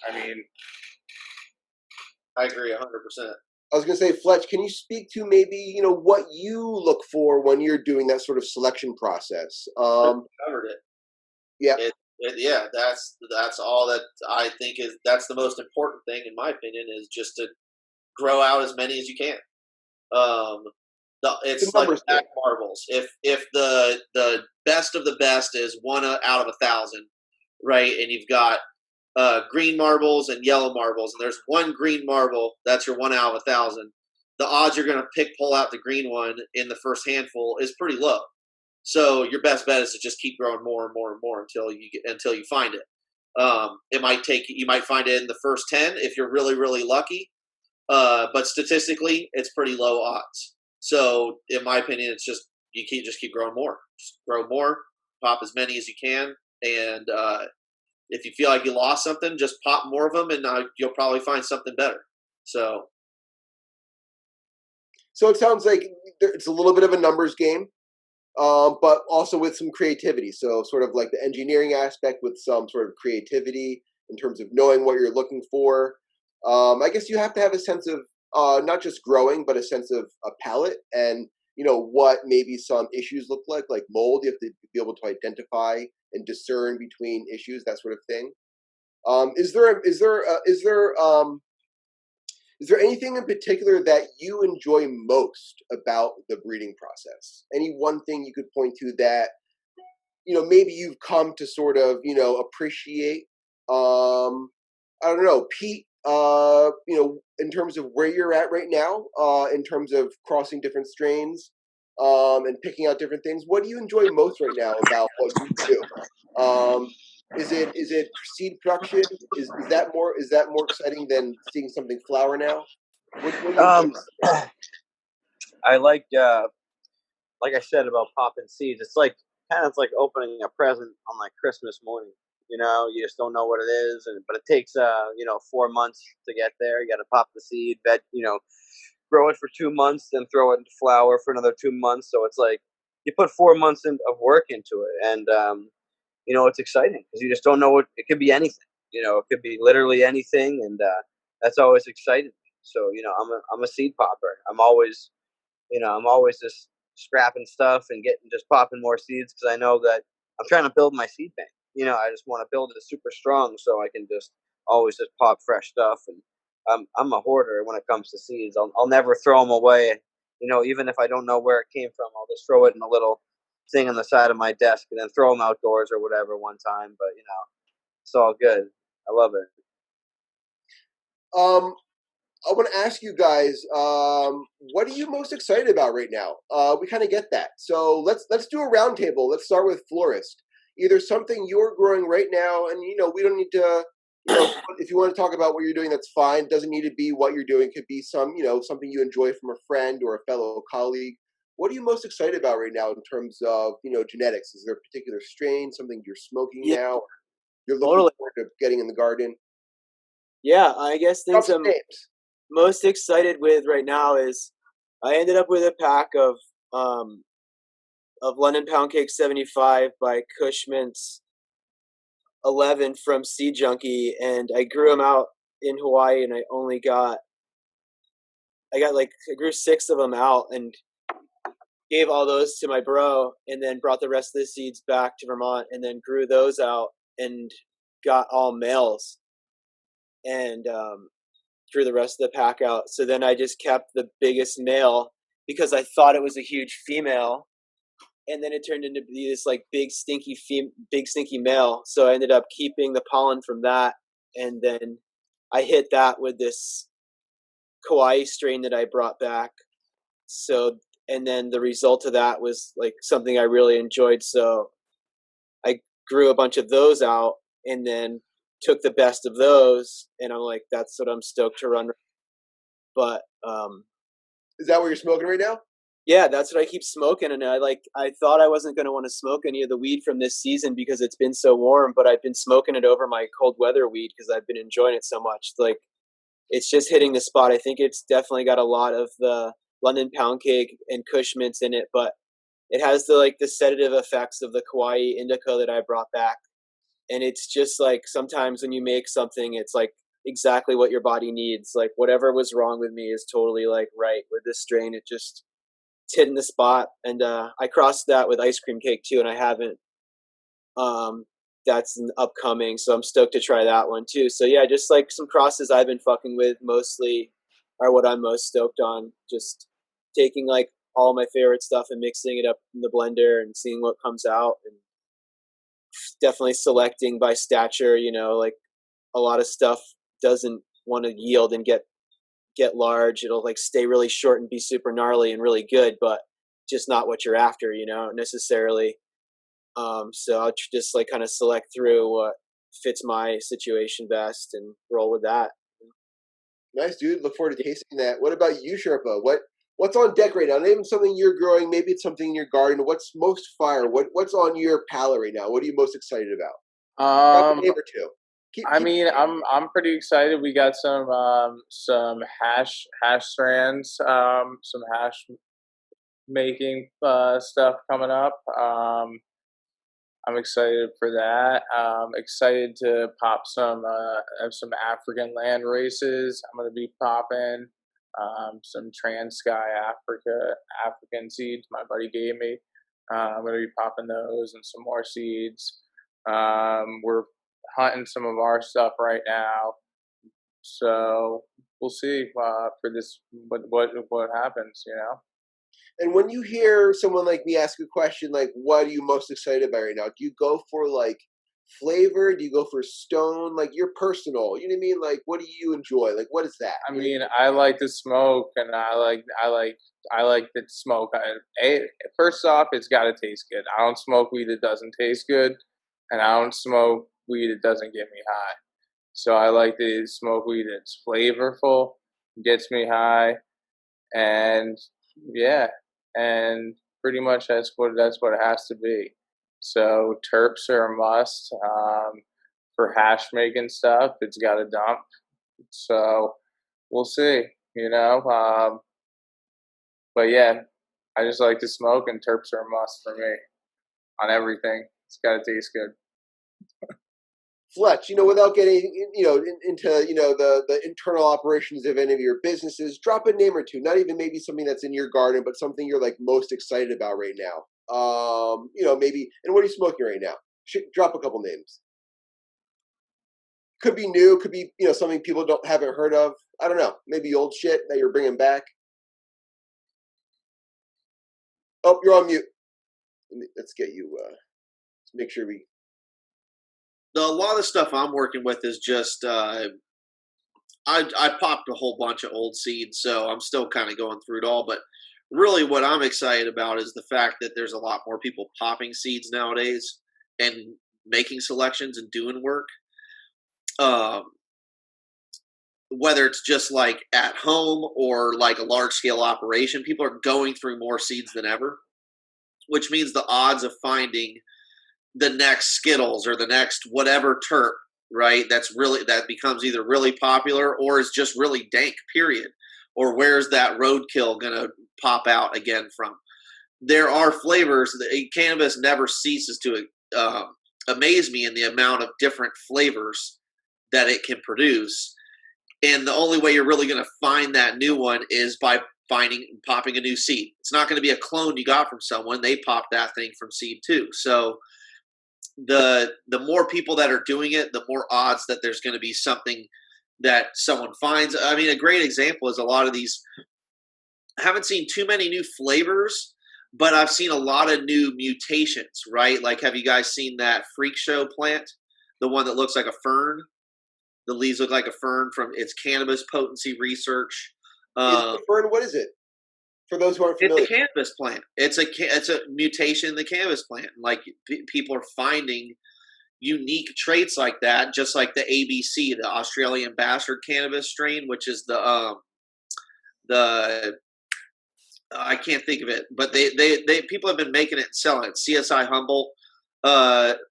I mean, I agree 100%. I was going to say, Fletch, can you speak to maybe, what you look for when you're doing that sort of selection process? Covered it. Yeah. Yeah, that's all that I think that's the most important thing, in my opinion, is just to grow out as many as you can. It's like back marbles. If the best of the best is 1 out of 1,000, right, and you've got green marbles and yellow marbles, and there's one green marble that's your 1 out of 1,000, the odds you're going to pull out the green one in the first handful is pretty low. So your best bet is to just keep growing more and more and more until you find it. You might find it in the first 10 if you're really, really lucky. But statistically, it's pretty low odds. So in my opinion, it's just keep growing more. Just grow more, pop as many as you can, and if you feel like you lost something, just pop more of them, and you'll probably find something better. So it sounds like it's a little bit of a numbers game, but also with some creativity. So sort of like the engineering aspect with some sort of creativity in terms of knowing what you're looking for. I guess you have to have a sense of not just growing, but a sense of a palate and, what maybe some issues look like mold. You have to be able to identify and discern between issues, that sort of thing. Is there anything in particular that you enjoy most about the breeding process? Any one thing you could point to that, maybe you've come to sort of, appreciate? I don't know, Pete, in terms of where you're at right now, in terms of crossing different strains, and picking out different things. What do you enjoy most right now about what you do? Is it seed production? Is that more exciting than seeing something flower now? What do you enjoy? I like I said about popping seeds. It's like like opening a present on like Christmas morning. You just don't know what it is, but it takes 4 months to get there. You got to pop the seed, grow it for 2 months, then throw it into flower for another 2 months. So it's like you put 4 months of work into it, and it's exciting because you just don't know what it could be. Anything, it could be literally anything, and that's always exciting. So I'm a seed popper. I'm always just scrapping stuff and just popping more seeds because I know that I'm trying to build my seed bank. I just want to build it super strong so I can just always just pop fresh stuff. And I'm a hoarder when it comes to seeds. I'll never throw them away. Even if I don't know where it came from, I'll just throw it in a little thing on the side of my desk and then throw them outdoors or whatever one time. But it's all good. I love it. I want to ask you guys, what are you most excited about right now? We kind of get that, so let's do a roundtable. Let's start with Florist. Either something you're growing right now, and we don't need to, if you want to talk about what you're doing, that's fine. It doesn't need to be what you're doing. It could be something you enjoy from a friend or a fellow colleague. What are you most excited about right now in terms of genetics? Is there a particular strain, something you're smoking now, or you're looking forward to getting in the garden? Yeah, I guess things I'm most excited with right now is I ended up with a pack of London Pound Cake 75 by Cushman's 11 from Seed Junkie, and I grew them out in Hawaii, and I grew 6 of them out and gave all those to my bro, and then brought the rest of the seeds back to Vermont, and then grew those out and got all males, and threw the rest of the pack out. So then I just kept the biggest male because I thought it was a huge female, and then it turned into be this like big stinky male. So I ended up keeping the pollen from that, and then I hit that with this Kauai strain that I brought back. So, and then the result of that was like something I really enjoyed. So I grew a bunch of those out and then took the best of those. And I'm like, that's what I'm stoked to run. But, Is that what you're smoking right now? yeah, that's what I keep smoking. And I thought I wasn't going to want to smoke any of the weed from this season because it's been so warm, but I've been smoking it over my cold weather weed because I've been enjoying it so much. Like, it's just hitting the spot. I think it's definitely got a lot of the London pound cake and Kush mints in it, but it has the sedative effects of the Kauai indica that I brought back. And it's just like sometimes when you make something, it's like exactly what your body needs. Like whatever was wrong with me is totally like right with this strain. It's hitting the spot. And I crossed that with ice cream cake too, and I haven't. That's an upcoming, so I'm stoked to try that one too. So yeah, just like some crosses I've been fucking with mostly are what I'm most stoked on. Just taking like all my favorite stuff and mixing it up in the blender and seeing what comes out, and definitely selecting by stature. Like a lot of stuff doesn't want to yield and get large. It'll like stay really short and be super gnarly and really good, but just not what you're after, necessarily. So I'll just like kind of select through what fits my situation best and roll with that. Nice, dude. Look forward to tasting that. What about you, Sherpa? What's on deck right now? Not even something you're growing. Maybe it's something in your garden. What's most fire? What's on your palate right now? What are you most excited about? Drop a name or two. I'm pretty excited. We got some hash strands, some hash making stuff coming up. I'm excited for that. Excited to pop some African land races. I'm gonna be popping some Trans-Sky African seeds my buddy gave me. I'm gonna be popping those and some more seeds. We're hunting some of our stuff right now, so we'll see for this what happens. And when you hear someone like me ask a question like, what are you most excited about right now? Do you go for like flavor? Do you go for stone? Like you're personal, you know what I mean? Like what do you enjoy? Like what is that? I like to smoke, and I like the smoke. First off, it's got to taste good. I don't smoke weed that doesn't taste good, and I don't smoke weed that doesn't get me high. So I like to smoke weed that's flavorful, gets me high, and yeah, and pretty much that's what it has to be. So terps are a must. For hash making stuff, it's got to dump. So we'll see, but yeah, I just like to smoke, and terps are a must for me on everything. It's got to taste good. Fletch, without getting into the internal operations of any of your businesses, drop a name or two. Not even maybe something that's in your garden, but something you're like most excited about right now. Maybe. And what are you smoking right now? Drop a couple names. Could be new. Could be something people haven't heard of. I don't know. Maybe old shit that you're bringing back. Oh, you're on mute. Let's get you. Let's make sure we. A lot of the stuff I'm working with is just I popped a whole bunch of old seeds, so I'm still kind of going through it all. But really, what I'm excited about is the fact that there's a lot more people popping seeds nowadays and making selections and doing work. Whether it's just like at home or like a large scale operation, people are going through more seeds than ever, which means the odds of finding the next Skittles or the next whatever terp, right? That becomes either really popular or is just really dank, period. Or where's that roadkill gonna pop out again from? There are flavors. Cannabis never ceases to amaze me in the amount of different flavors that it can produce. And the only way you're really going to find that new one is by popping a new seed. It's not going to be a clone you got from someone. They popped that thing from seed too. So the more people that are doing it, the more odds that there's going to be something that someone finds. I mean, a great example is a lot of these. I haven't seen too many new flavors, but I've seen a lot of new mutations, right? Like, have you guys seen that freak show plant? The one that looks like a fern? The leaves look like a fern from its cannabis potency research. Fern, what is it? For those who aren't It's familiar. a cannabis plant. It's a mutation in the cannabis plant. Like people are finding unique traits like that, just like the ABC, the Australian bastard cannabis strain, which is the I can't think of it, but they people have been making it and selling it. CSI Humble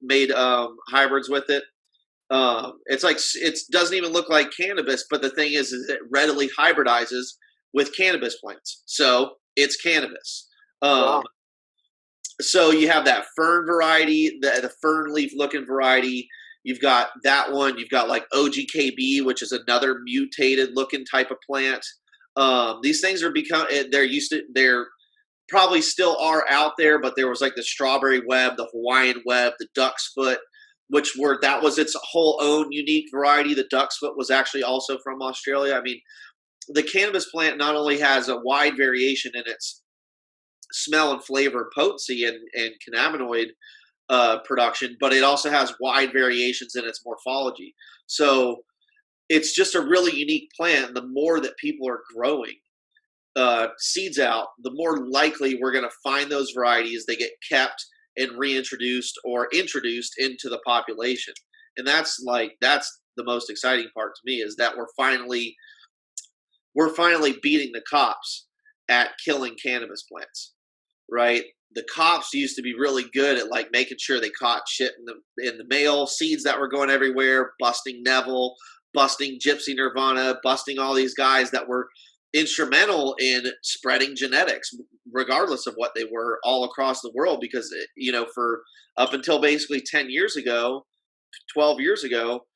made hybrids with it. It's like it doesn't even look like cannabis, but the thing is it readily hybridizes with cannabis plants, so it's cannabis. Wow. So you have that fern variety, the fern leaf looking variety. You've got that one. You've got like OGKB, which is another mutated looking type of plant. These things are they're probably still are out there, but there was like the strawberry web, the Hawaiian web, the duck's foot, that was its whole own unique variety. The duck's foot was actually also from Australia. I mean, the cannabis plant not only has a wide variation in its smell and flavor and potency and cannabinoid production, but it also has wide variations in its morphology. So it's just a really unique plant. And the more that people are growing seeds out, the more likely we're going to find those varieties. They get kept and reintroduced or introduced into the population. And that's the most exciting part to me, is that we're finally beating the cops at killing cannabis plants, right? The cops used to be really good at like making sure they caught shit in the mail, seeds that were going everywhere, busting Neville, busting Gypsy Nirvana, busting all these guys that were instrumental in spreading genetics, regardless of what they were, all across the world. Because for up until basically 10 years ago, 12 years ago,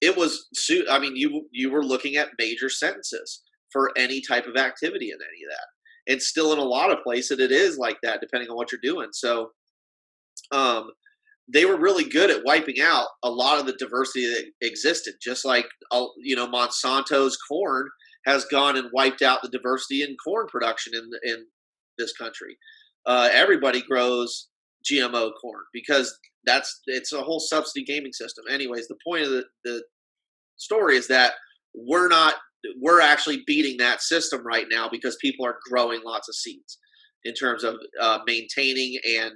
it was, I mean, you were looking at major sentences for any type of activity in any of that. And still in a lot of places it is like that, depending on what you're doing. So they were really good at wiping out a lot of the diversity that existed, just like Monsanto's corn has gone and wiped out the diversity in corn production in this country. Everybody grows GMO corn because it's a whole subsidy gaming system. Anyways, the point of the story is that we're actually beating that system right now because people are growing lots of seeds in terms of maintaining and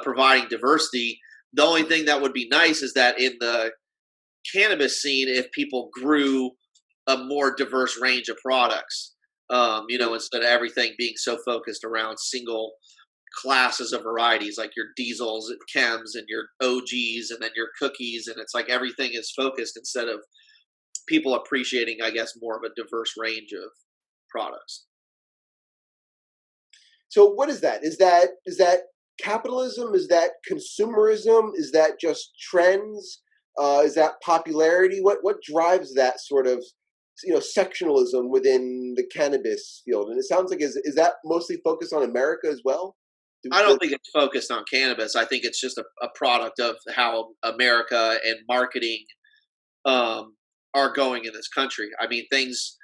providing diversity. The only thing that would be nice is that in the cannabis scene, if people grew a more diverse range of products, instead of everything being so focused around single classes of varieties, like your diesels and chems and your OGs and then your cookies, and it's like everything is focused instead of people appreciating, I guess, more of a diverse range of products. So what is that? Is that capitalism? Is that consumerism? Is that just trends? Is that popularity? What drives that sort of sectionalism within the cannabis field? And it sounds like is that mostly focused on America as well? I don't think it's focused on cannabis. I think it's just a product of how America and marketing are going in this country. I mean, things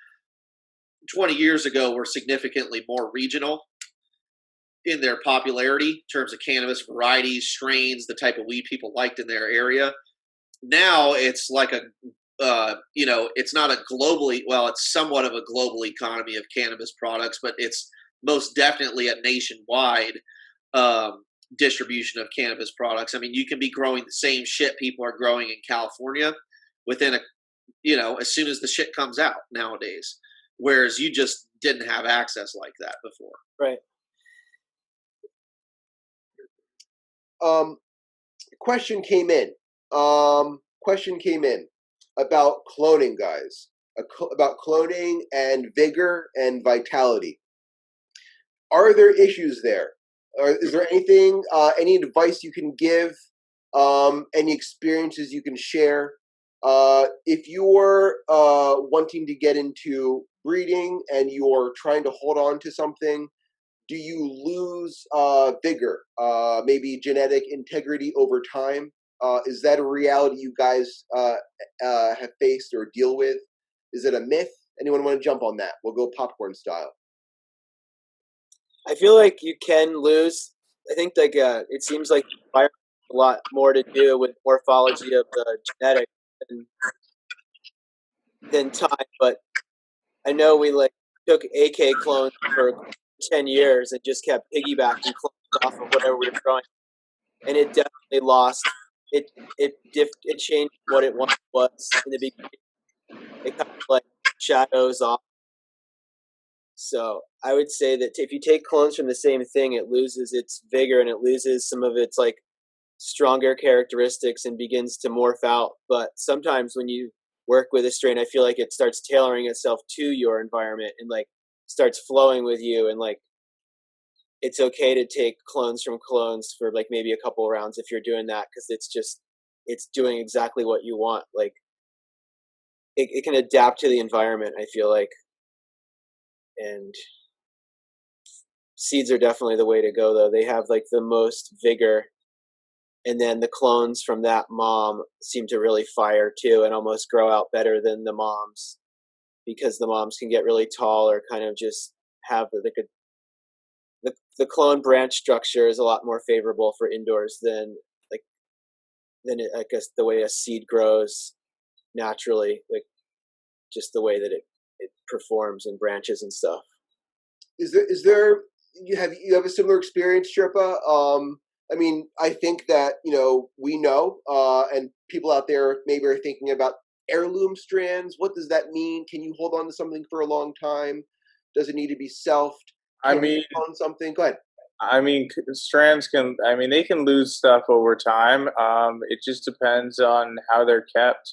20 years ago were significantly more regional in their popularity in terms of cannabis varieties, strains, the type of weed people liked in their area. Now it's like it's not a globally, well, it's somewhat of a global economy of cannabis products, but it's most definitely a nationwide distribution of cannabis products. I mean, you can be growing the same shit people are growing in California within as soon as the shit comes out nowadays, whereas you just didn't have access like that before. Right. Question came in about cloning, guys, about cloning and vigor and vitality. Are there issues there? Or is there anything, any advice you can give, any experiences you can share? If you're wanting to get into breeding and you're trying to hold on to something, do you lose vigor, maybe genetic integrity over time? Is that a reality you guys have faced or deal with? Is it a myth? Anyone want to jump on that? We'll go popcorn style. I feel like you can lose. I think it seems like a lot more to do with morphology of the genetics than time. But I know we took AK clones for 10 years and just kept piggybacking clones off of whatever we were growing, and it definitely lost. It changed what it once was in the beginning. It kind of like shadows off. So I would say that if you take clones from the same thing, it loses its vigor and it loses some of its like stronger characteristics and begins to morph out. But sometimes when you work with a strain, I feel like it starts tailoring itself to your environment and like starts flowing with you, and like it's okay to take clones from clones for like maybe a couple rounds if you're doing that, because it's doing exactly what you want. Like it can adapt to the environment, I feel like. And seeds are definitely the way to go, though. They have like the most vigor, and then the clones from that mom seem to really fire too and almost grow out better than the moms, because the moms can get really tall or kind of just have like the clone branch structure is a lot more favorable for indoors than I guess the way a seed grows naturally, like just the way that it performs and branches and stuff. Is there you have a similar experience, Sherpa? I mean, I think that we know, and people out there maybe are thinking about heirloom strands. What does that mean? Can you hold on to something for a long time? Does it need to be selfed? Can you on something? Go ahead. I mean, strands can. I mean, they can lose stuff over time. It just depends on how they're kept.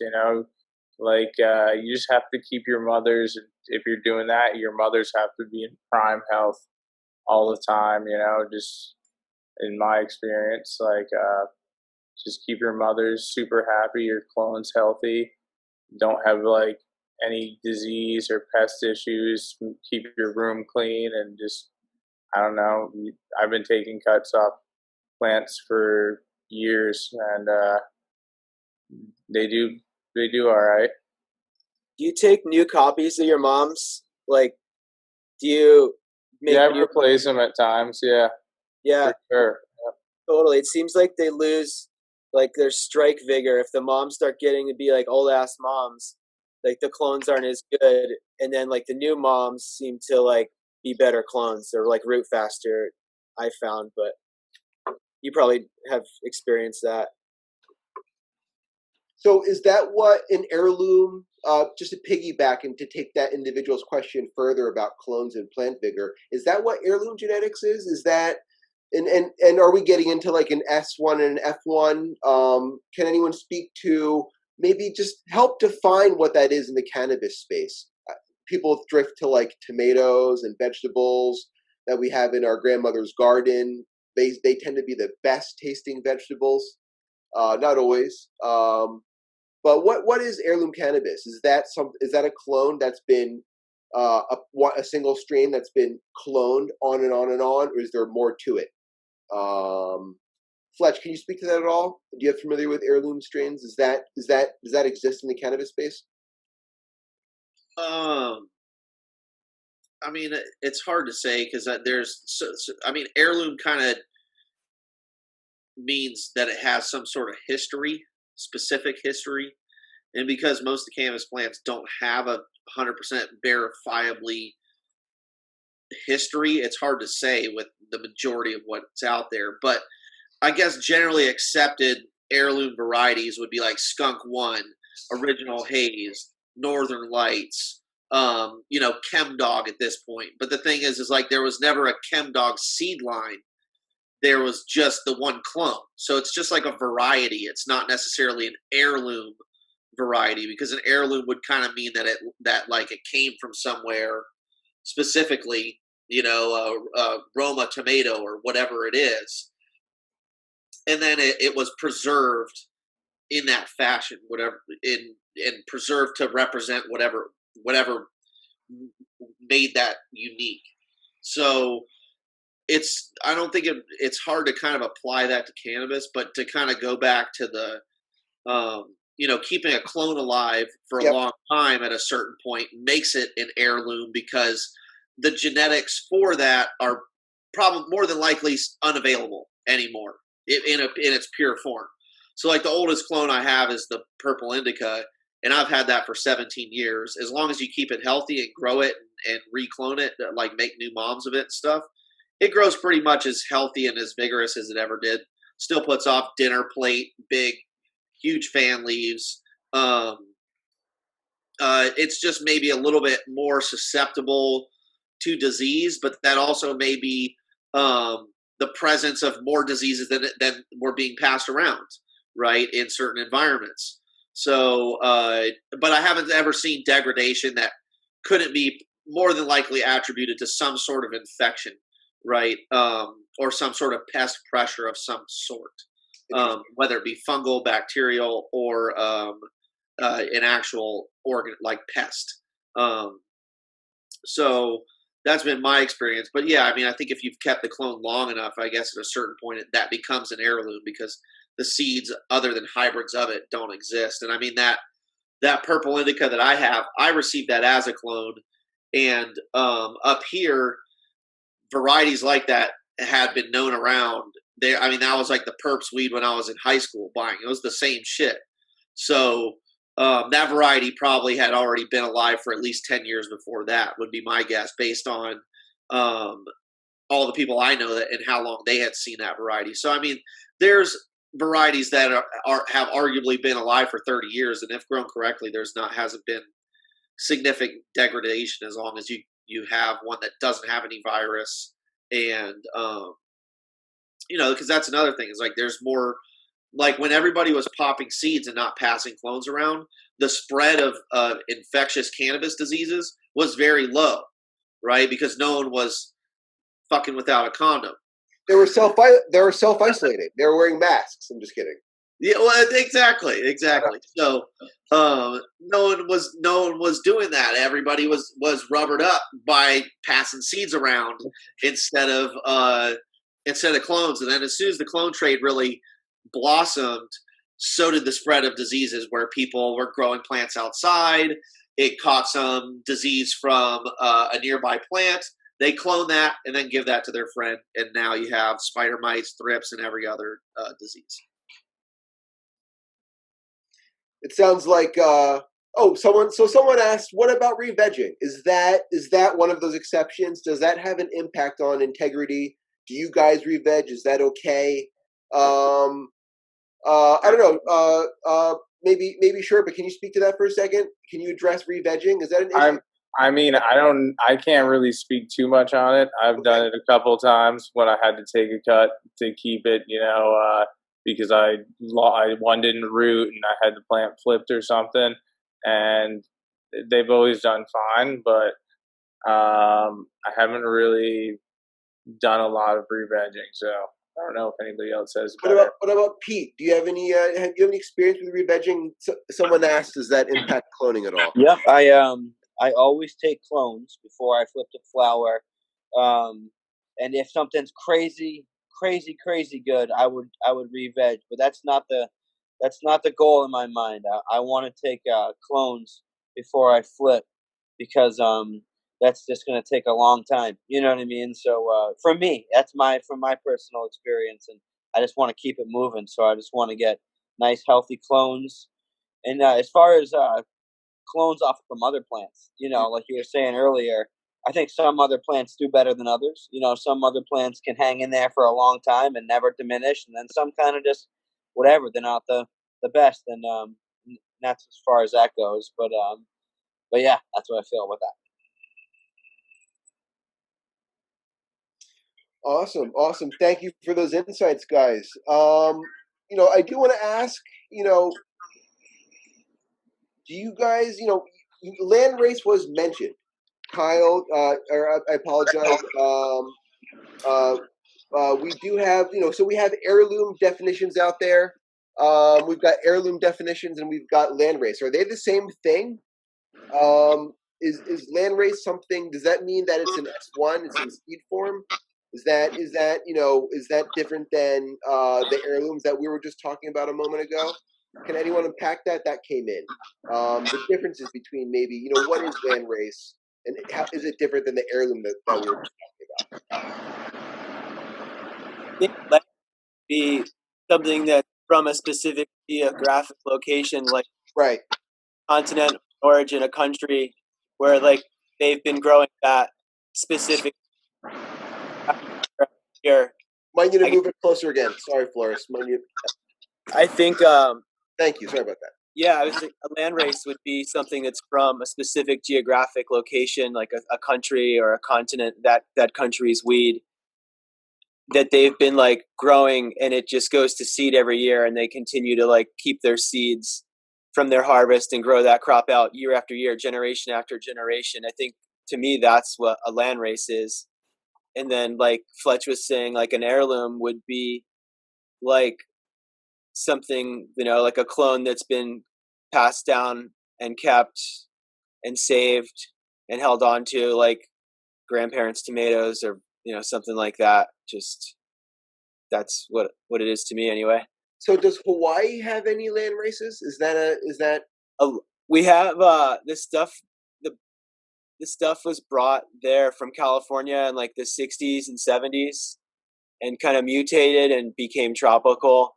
Like you just have to keep your mothers. If you're doing that, your mothers have to be in prime health all the time. Just in my experience, like just keep your mothers super happy, your clones healthy, don't have like any disease or pest issues. Keep your room clean, and just I don't know. I've been taking cuts off plants for years, and they do all right. Do you take new copies of your mom's? Like, do you make I replace them at times. Yeah. Yeah. For sure. Totally. It seems like they lose like their strike vigor if the moms start getting to be like old ass moms. Like the clones aren't as good, and then like the new moms seem to like be better clones. They're like root faster, I found, but you probably have experienced that. So is that what an heirloom, just to piggyback and to take that individual's question further about clones and plant vigor, is that what heirloom genetics is? Is that, and are we getting into like an S1 and an F1? Can anyone speak to maybe just help define what that is in the cannabis space? People drift to like tomatoes and vegetables that we have in our grandmother's garden. They tend to be the best tasting vegetables. Not always. But what is heirloom cannabis? Is that a clone that's been a single strain that's been cloned on and on and on, or is there more to it? Fletch, can you speak to that at all? Do you have familiar with heirloom strains? Does that exist in the cannabis space? I mean, it's hard to say because I mean, heirloom kind of means that it has some sort of history, specific history, and because most of the cannabis plants don't have a 100% verifiably history, it's hard to say with the majority of what's out there. But I guess generally accepted heirloom varieties would be like Skunk One, Original Haze, Northern Lights, Chem Dog at this point. But the thing is like there was never a Chem Dog seed line. There was just the one clone. So it's just like a variety. It's not necessarily an heirloom variety, because an heirloom would kind of mean that it came from somewhere specifically, Roma tomato or whatever it is. And then it was preserved in that fashion, whatever, and preserved to represent whatever made that unique. So I don't think it's hard to kind of apply that to cannabis, but to kind of go back to the, keeping a clone alive for a long time at a certain point makes it an heirloom, because the genetics for that are probably more than likely unavailable anymore in its pure form. So like the oldest clone I have is the purple indica, and I've had that for 17 years. As long as you keep it healthy and grow it and reclone it, like make new moms of it and stuff, it grows pretty much as healthy and as vigorous as it ever did. Still puts off dinner plate, big, huge fan leaves. It's just maybe a little bit more susceptible to disease, but that also may be the presence of more diseases than were being passed around, right, in certain environments. So, but I haven't ever seen degradation that couldn't be more than likely attributed to some sort of infection, right, or some sort of pest pressure of some sort, whether it be fungal, bacterial, or an actual organ like pest. So that's been my experience. But yeah, I mean, I think if you've kept the clone long enough, I guess at a certain point that becomes an heirloom because the seeds other than hybrids of it don't exist. And I mean that purple indica that I have, I received that as a clone. And up here, varieties like that had been known around. I mean, that was like the Perps weed when I was in high school buying. It was the same shit. So that variety probably had already been alive for at least 10 years before that, would be my guess, based on all the people I know that and how long they had seen that variety. So, I mean, there's varieties that have arguably been alive for 30 years, and if grown correctly, hasn't been significant degradation as long as you have one that doesn't have any virus. And, because that's another thing, is like there's more. Like when everybody was popping seeds and not passing clones around, the spread of infectious cannabis diseases was very low, right? Because no one was fucking without a condom. They were self-isolating. They were wearing masks. I'm just kidding. Yeah, well, exactly. So no one was doing that. Everybody was rubbered up by passing seeds around instead of clones. And then as soon as the clone trade really blossomed, so did the spread of diseases where people were growing plants outside. It caught some disease from a nearby plant. They clone that and then give that to their friend, and now you have spider mites, thrips, and every other disease. It sounds like someone asked, what about re-vegging? Is that one of those exceptions? Does that have an impact on integrity? Do you guys re-veg? Is that okay? I don't know. Maybe Sherpa, can you speak to that for a second? Can you address re-vegging? Is that an issue? I mean, I can't really speak too much on it. I've done it a couple of times when I had to take a cut to keep it, because one didn't root and I had the plant flipped or something, and they've always done fine, but I haven't really done a lot of re-vegging, so I don't know if anybody else has. What about Pete? Do you have any experience with re-vegging? Someone asked, does that impact cloning at all? Yep, I always take clones before I flip to flower, and if something's crazy good, I would re-veg, but that's not the goal in my mind. I want to take clones before I flip because that's just going to take a long time. You know what I mean? So for me, from my personal experience, and I just want to keep it moving. So I just want to get nice, healthy clones. And as far as clones off from other plants, like you were saying earlier, I think some other plants do better than others. Some other plants can hang in there for a long time and never diminish, and then some kind of just whatever. They're not the best, and that's as far as that goes. But yeah, that's what I feel about that. Awesome. Thank you for those insights, guys. I do want to ask, do you guys, landrace was mentioned. Kyle, or I apologize. We do have, so we have heirloom definitions out there. We've got heirloom definitions and we've got landrace. Are they the same thing? Is landrace something? Does that mean that it's an S1? It's in seed form? Is that different than the heirlooms that we were just talking about a moment ago? Can anyone unpack that? That came in. The differences between maybe, what is landrace and how is it different than the heirloom that we were just talking about? I think that be something that's from a specific geographic location, like right, continent, origin, a country, where like they've been growing that specific year. Might need to move it closer again. Sorry, Florist. I think. Thank you. Sorry about that. Yeah, I was a landrace would be something that's from a specific geographic location, like a country or a continent. That country's weed that they've been like growing, and it just goes to seed every year, and they continue to like keep their seeds from their harvest and grow that crop out year after year, generation after generation. I think to me that's what a landrace is. And then like Fletch was saying, like an heirloom would be like something, like a clone that's been passed down and kept and saved and held on to, like grandparents' tomatoes or something like that. Just that's what it is to me anyway. So does Hawaii have any land races? Is that we have this stuff. This stuff was brought there from California in like the 60s and 70s and kind of mutated and became tropical.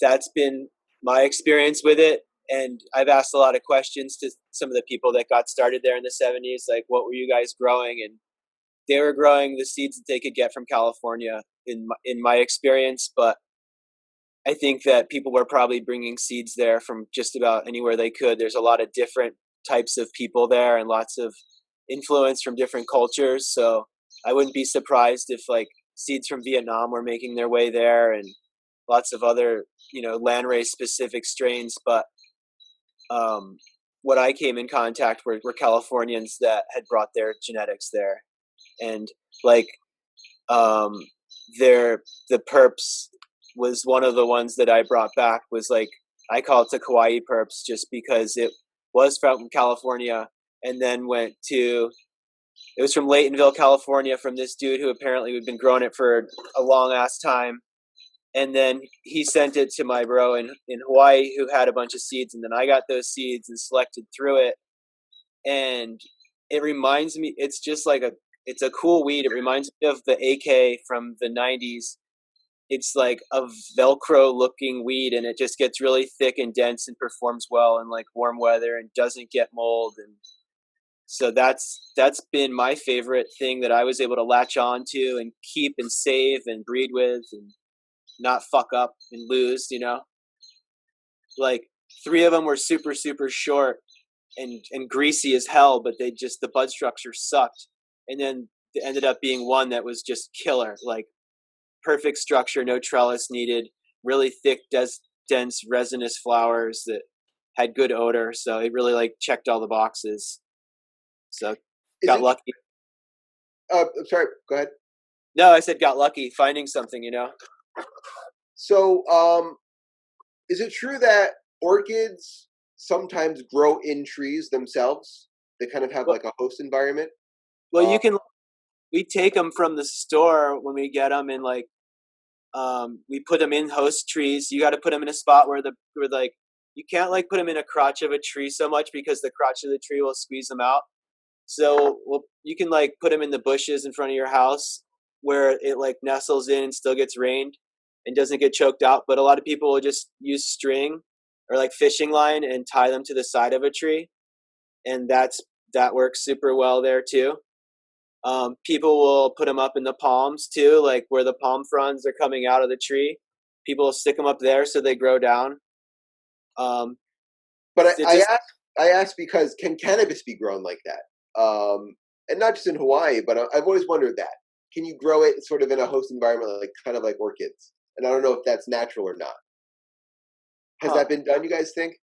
That's been my experience with it. And I've asked a lot of questions to some of the people that got started there in the 70s, like, what were you guys growing? And they were growing the seeds that they could get from California in my experience. But I think that people were probably bringing seeds there from just about anywhere they could. There's a lot of different types of people there and lots of influence from different cultures. So I wouldn't be surprised if like seeds from Vietnam were making their way there and lots of other, landrace specific strains. But what I came in contact were Californians that had brought their genetics there. And like the Perps was one of the ones that I brought back. Was like, I call it the Kauai Perps just because it was from California and then it was from Laytonville, California, from this dude who apparently had been growing it for a long ass time. And then he sent it to my bro in Hawaii who had a bunch of seeds. And then I got those seeds and selected through it. And it reminds me, it's just like it's a cool weed. It reminds me of the AK from the 90s. It's like a Velcro looking weed, and it just gets really thick and dense and performs well in like warm weather and doesn't get mold. And so that's been my favorite thing that I was able to latch on to and keep and save and breed with and not fuck up and lose, Like 3 of them were super, super short and greasy as hell, but the bud structure sucked. And then there ended up being one that was just killer, like perfect structure, no trellis needed, really thick, dense, resinous flowers that had good odor. So it really like checked all the boxes. So got lucky. I'm sorry, go ahead. No, I said got lucky finding something, So, is it true that orchids sometimes grow in trees themselves? They kind of have like a host environment? Well, we take them from the store when we get them, and like, we put them in host trees. You got to put them in a spot where like, you can't like put them in a crotch of a tree so much because the crotch of the tree will squeeze them out. So you can like put them in the bushes in front of your house where it like nestles in and still gets rained and doesn't get choked out. But a lot of people will just use string or like fishing line and tie them to the side of a tree. And that works super well there too. People will put them up in the palms too, like where the palm fronds are coming out of the tree. People will stick them up there so they grow down. But I ask because can cannabis be grown like that? And not just in Hawaii, but I've always wondered that. Can you grow it sort of in a host environment, like kind of like orchids? And I don't know if that's natural or not. Has that been done, you guys think?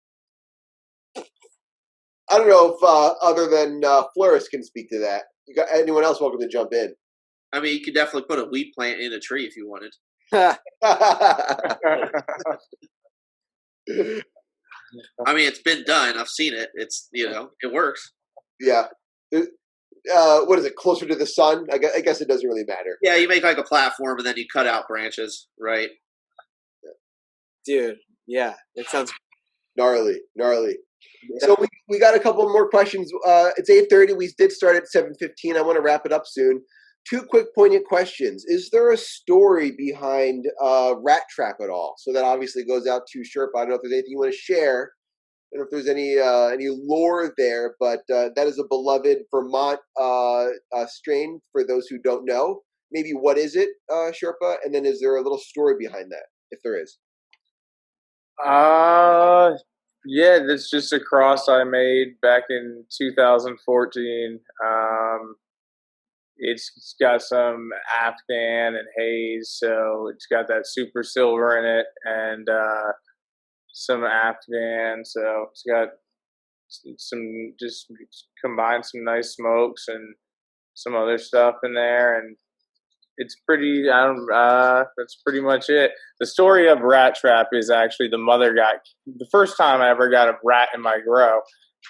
I don't know if other than Florist can speak to that. You got anyone else welcome to jump in? I mean, you could definitely put a weed plant in a tree if you wanted. I mean, it's been done. I've seen it. It's, it works. Yeah. What is it? Closer to the sun? I guess it doesn't really matter. Yeah, you make like a platform and then you cut out branches, right? Dude, yeah, it sounds gnarly. So we got a couple more questions. It's 8:30. We did start at 7:15. I want to wrap it up soon. 2 quick poignant questions. Is there a story behind Rat Trap at all? So that obviously goes out to Sherpa. I don't know if there's anything you want to share don't know if there's any lore there, but that is a beloved Vermont strain. For those who don't know, maybe what is it, Sherpa? And then is there a little story behind that, if there is? Yeah, that's just a cross I made back in 2014. It's got some Afghan and haze, so it's got that super silver in it, and some Afghan, so it's got some, just combined some nice smokes and some other stuff in there, and it's pretty. That's pretty much it. The story of Rat Trap is actually the first time I ever got a rat in my grow.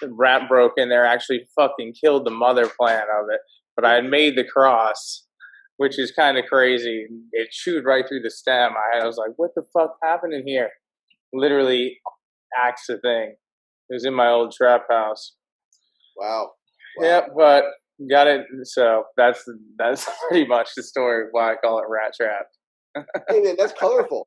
The rat broke in there, actually fucking killed the mother plant of it. But I had made the cross, which is kind of crazy. It chewed right through the stem. I was like, what the fuck happened in here? Literally axed the thing. It was in my old trap house. Wow. Yep, but got it. So that's pretty much the story of why I call it Rat Trap. Hey man, that's colorful.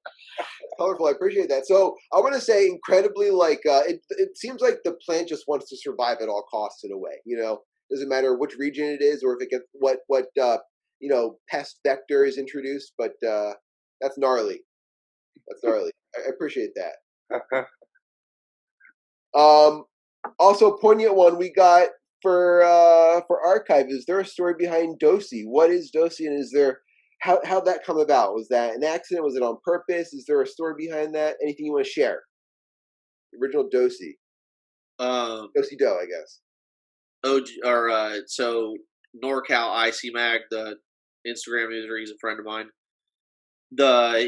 Colorful. I appreciate that. So I want to say, incredibly, like it seems like the plant just wants to survive at all costs in a way. Doesn't matter which region it is or if it gets what pest vector is introduced. But that's gnarly. That's gnarly. I appreciate that. Also, poignant one we got for archive. Is there a story behind Dosi? What is Dosi, and is there how'd that come about? Was that an accident? Was it on purpose? Is there a story behind that? Anything you want to share? The original Dosi. Dosi Doe, I guess. So NorCal IC Mag, the Instagram user, he's a friend of mine.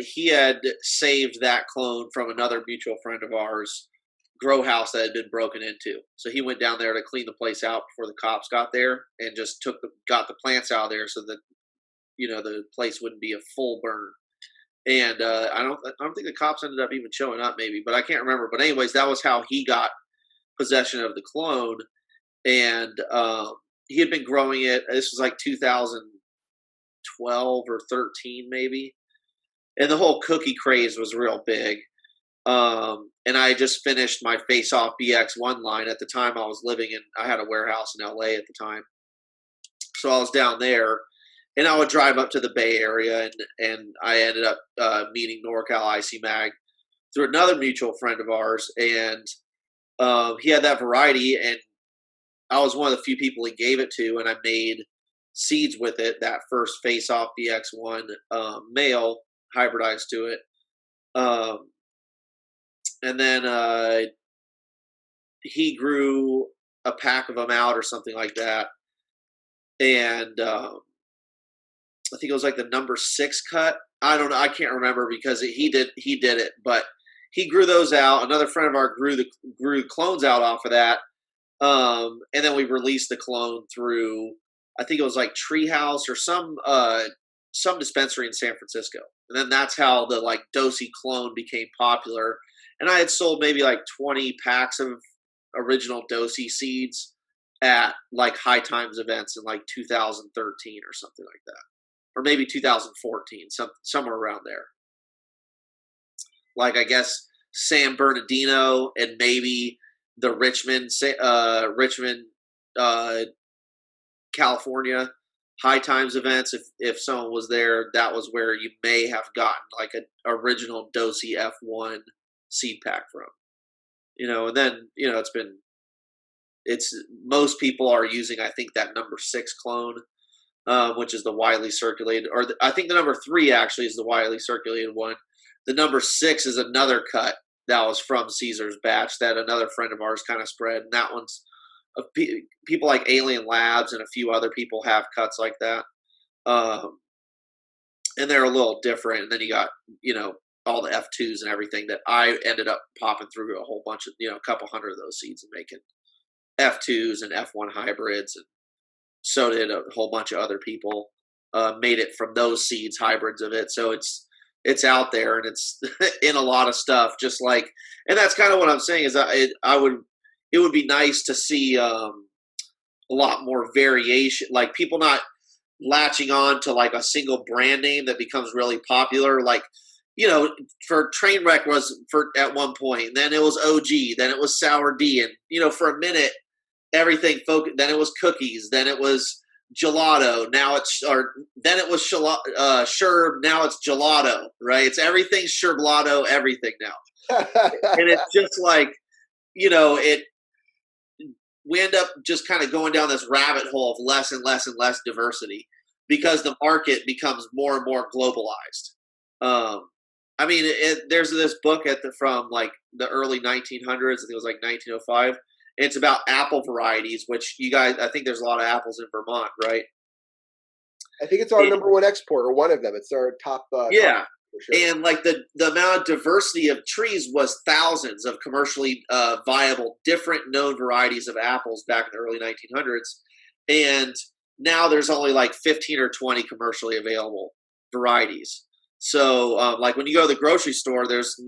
He had saved that clone from another mutual friend of ours' grow house that had been broken into. So he went down there to clean the place out before the cops got there, and just got the plants out of there so that the place wouldn't be a full burn. And I don't think the cops ended up even showing up, maybe, but I can't remember. But anyways, that was how he got possession of the clone. And he had been growing it. This was like 2012 or 13, maybe. And the whole cookie craze was real big. And I just finished my Face Off BX1 line. At the time, I had a warehouse in LA at the time. So I was down there, and I would drive up to the Bay Area, and I ended up meeting NorCal IC Mag through another mutual friend of ours. And he had that variety, and I was one of the few people he gave it to, and I made seeds with it, that first Face Off BX1 male, hybridized to it. And then he grew a pack of them out or something like that. And I think it was like the number 6 cut. I don't know. I can't remember because he did it, but he grew those out. Another friend of ours grew clones out off of that. And then we released the clone through, I think it was like Treehouse or some dispensary in San Francisco. And then that's how the like Dosi clone became popular. And I had sold maybe like 20 packs of original Dosi seeds at like High Times events in like 2013 or something like that. Or maybe 2014, somewhere around there. Like, I guess San Bernardino and maybe the Richmond, California High Times events. If someone was there, that was where you may have gotten like an original Dosi F1 seed pack from. And then most people are using, I think, that number 6 clone, which is the widely circulated, I think the number 3 actually is the widely circulated one. The number 6 is another cut that was from Caesar's batch that another friend of ours kind of spread. And that one's people like Alien Labs and a few other people have cuts like that. And they're a little different. And then you got, all the F2s and everything that I ended up popping through a whole bunch of, a couple hundred of those seeds and making F2s and F1 hybrids. And so did a whole bunch of other people made it from those seeds, hybrids of it. So it's out there, and it's in a lot of stuff, just like, and that's kind of what I'm saying is it would be nice to see a lot more variation, like people not latching on to like a single brand name that becomes really popular. Like, for Trainwreck was for at one point, and then it was OG, then it was Sour D, and for a minute everything focused. Then it was cookies, then it was gelato. Then it was Sherb. Now it's gelato, right? It's everything Sherblato, everything now, and it's just like it. We end up just kind of going down this rabbit hole of less and less and less diversity because the market becomes more and more globalized. There's this book from like the early 1900s. I think it was like 1905. It's about apple varieties, which you guys, I think there's a lot of apples in Vermont, right? I think it's our number one export, or one of them. It's our top. Yeah. Top, for sure. And like the amount of diversity of trees was thousands of commercially viable, different known varieties of apples back in the early 1900s. And now there's only like 15 or 20 commercially available varieties. So like when you go to the grocery store, there's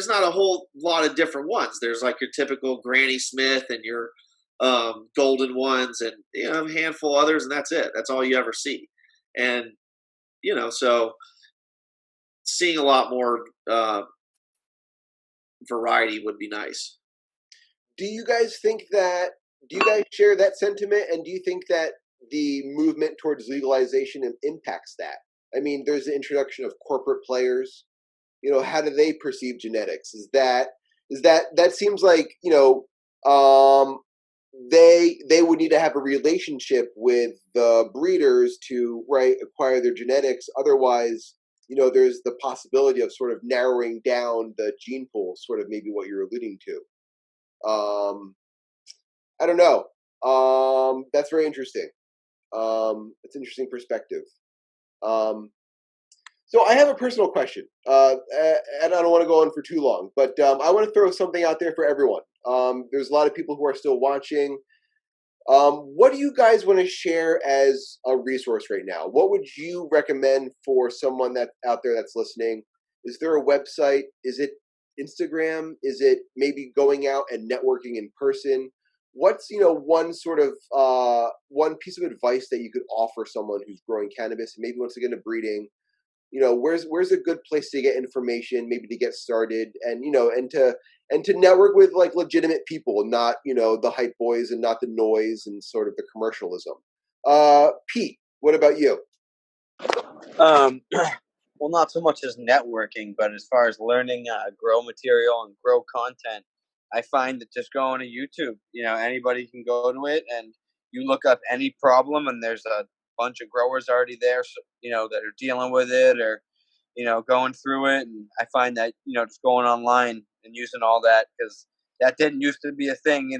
not a whole lot of different ones. There's like your typical Granny Smith and your golden ones and a handful of others, and that's it. That's all you ever see. And so seeing a lot more variety would be nice. Do you guys share that sentiment, and do you think that the movement towards legalization impacts that? I mean, there's the introduction of corporate players. How do they perceive genetics? That seems like they would need to have a relationship with the breeders to acquire their genetics. Otherwise, there's the possibility of sort of narrowing down the gene pool, sort of maybe what you're alluding to. I don't know. That's very interesting. It's an interesting perspective. So I have a personal question, and I don't want to go on for too long, but I want to throw something out there for everyone. There's a lot of people who are still watching. What do you guys want to share as a resource right now? What would you recommend for someone that's out there that's listening? Is there a website? Is it Instagram? Is it maybe going out and networking in person? What's one piece of advice that you could offer someone who's growing cannabis and maybe wants to get into breeding? Where's a good place to get information, maybe to get started, and to network with like legitimate people, not the hype boys and not the noise and sort of the commercialism. Pete, what about you? Well, not so much as networking, but as far as learning grow material and grow content, I find that just going to YouTube, anybody can go to it, and you look up any problem, and there's a bunch of growers already there, so, that are dealing with it or, going through it. And I find that, just going online and using all that, because that didn't used to be a thing,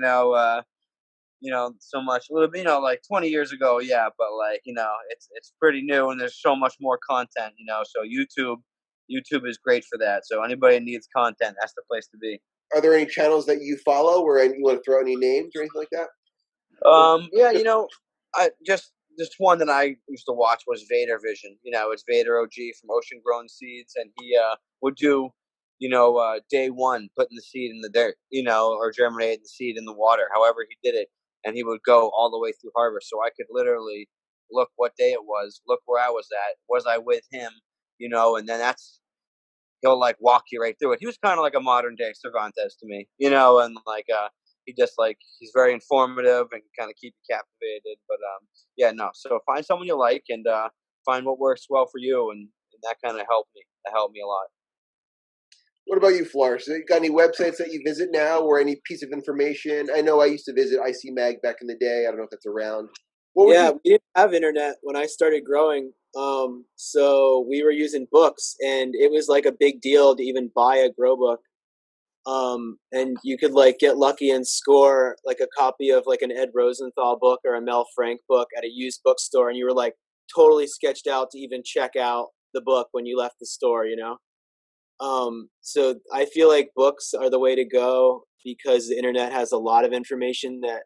so much, like 20 years ago. Yeah. But like, it's pretty new, and there's so much more content, so YouTube is great for that. So anybody that needs content, that's the place to be. Are there any channels that you follow, or you want to throw any names or anything like that? Yeah, I just one that I used to watch was Vader Vision. It's Vader OG from Ocean Grown Seeds, and he would do, day one, putting the seed in the dirt, or germinating the seed in the water, however he did it, and he would go all the way through harvest. So I could literally look what day it was, look where I was at, was I with him, and then he'll like walk you right through it. He was kind of like a modern day Cervantes to me, and like he's very informative and kind of keep you captivated. But so find someone you like and find what works well for you, and that kind of helped me. That helped me a lot. What about you, Florist? You got any websites that you visit now, or any piece of information? I know I used to visit IC Mag back in the day. I don't know if that's around. We didn't have internet when I started growing, so we were using books, and it was like a big deal to even buy a grow book. And you could like get lucky and score like a copy of like an Ed Rosenthal book or a Mel Frank book at a used bookstore, and you were like totally sketched out to even check out the book when you left the store, So I feel like books are the way to go, because the internet has a lot of information that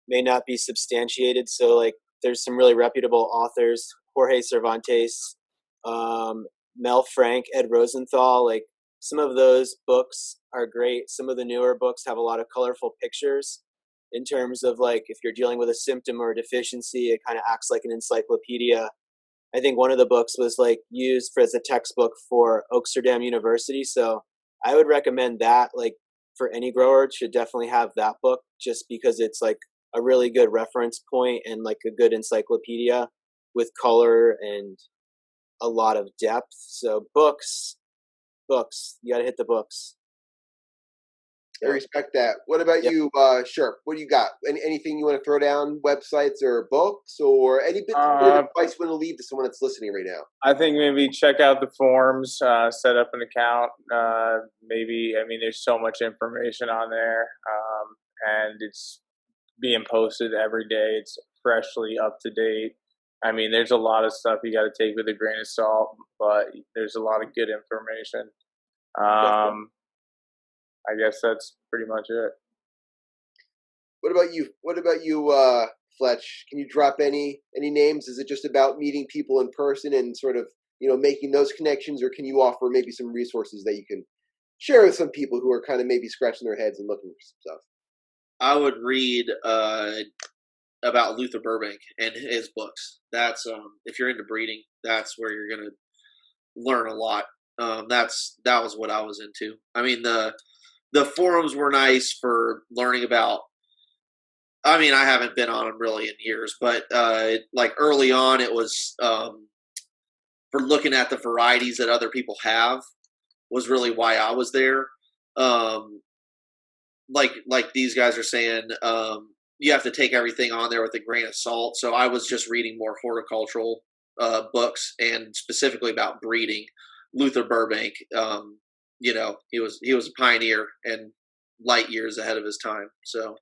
may not be substantiated. So like there's some really reputable authors, Jorge Cervantes, Mel Frank, Ed Rosenthal, like some of those books are great. Some of the newer books have a lot of colorful pictures in terms of like if you're dealing with a symptom or a deficiency, it kind of acts like an encyclopedia. I think one of the books was like used as a textbook for Amsterdam University. So I would recommend that, like, for any grower should definitely have that book, just because it's like a really good reference point and like a good encyclopedia with color and a lot of depth. So books, you got to hit the books. I respect that. What about Yep. you, Sherp? What do you got? Anything you want to throw down? Websites or books, or any bit of advice you want to leave to someone that's listening right now? I think maybe check out the forums, set up an account. Maybe, I mean, there's so much information on there, and it's being posted every day. It's freshly up to date. I mean, there's a lot of stuff you got to take with a grain of salt, but there's a lot of good information. I guess that's pretty much it. What about you? Fletch? Can you drop any names? Is it just about meeting people in person and sort of, you know, making those connections, or can you offer maybe some resources that you can share with some people who are kind of maybe scratching their heads and looking for some stuff? I would read about Luther Burbank and his books. That's if you're into breeding, that's where you're gonna learn a lot. That was what I was into. I mean, the forums were nice for learning about. I mean, I haven't been on them really in years, but like early on, it was for looking at the varieties that other people have was really why I was there. Like these guys are saying, you have to take everything on there with a grain of salt. So I was just reading more horticultural books and specifically about breeding. Luther Burbank, you know, he was a pioneer and light years ahead of his time. So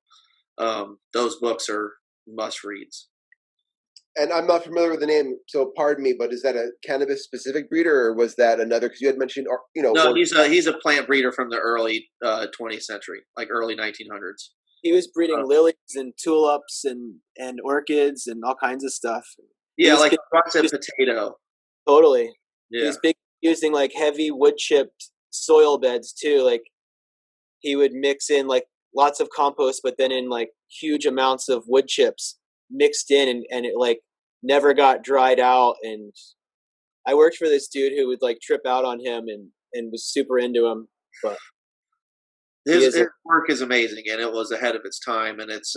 those books are must reads. And I'm not familiar with the name, so pardon me, but is that a cannabis specific breeder, or was that another? Because you had mentioned, you know, no, he's a plant breeder from the early 20th century, like early 1900s. He was breeding lilies and tulips and orchids and all kinds of stuff. Yeah, like a potato. Totally. Yeah. He's big using like heavy wood chipped soil beds too. Like he would mix in like lots of compost, but then in like huge amounts of wood chips mixed in, and it like never got dried out. And I worked for this dude who would like trip out on him and was super into him. But his work is amazing, and it was ahead of its time. And it's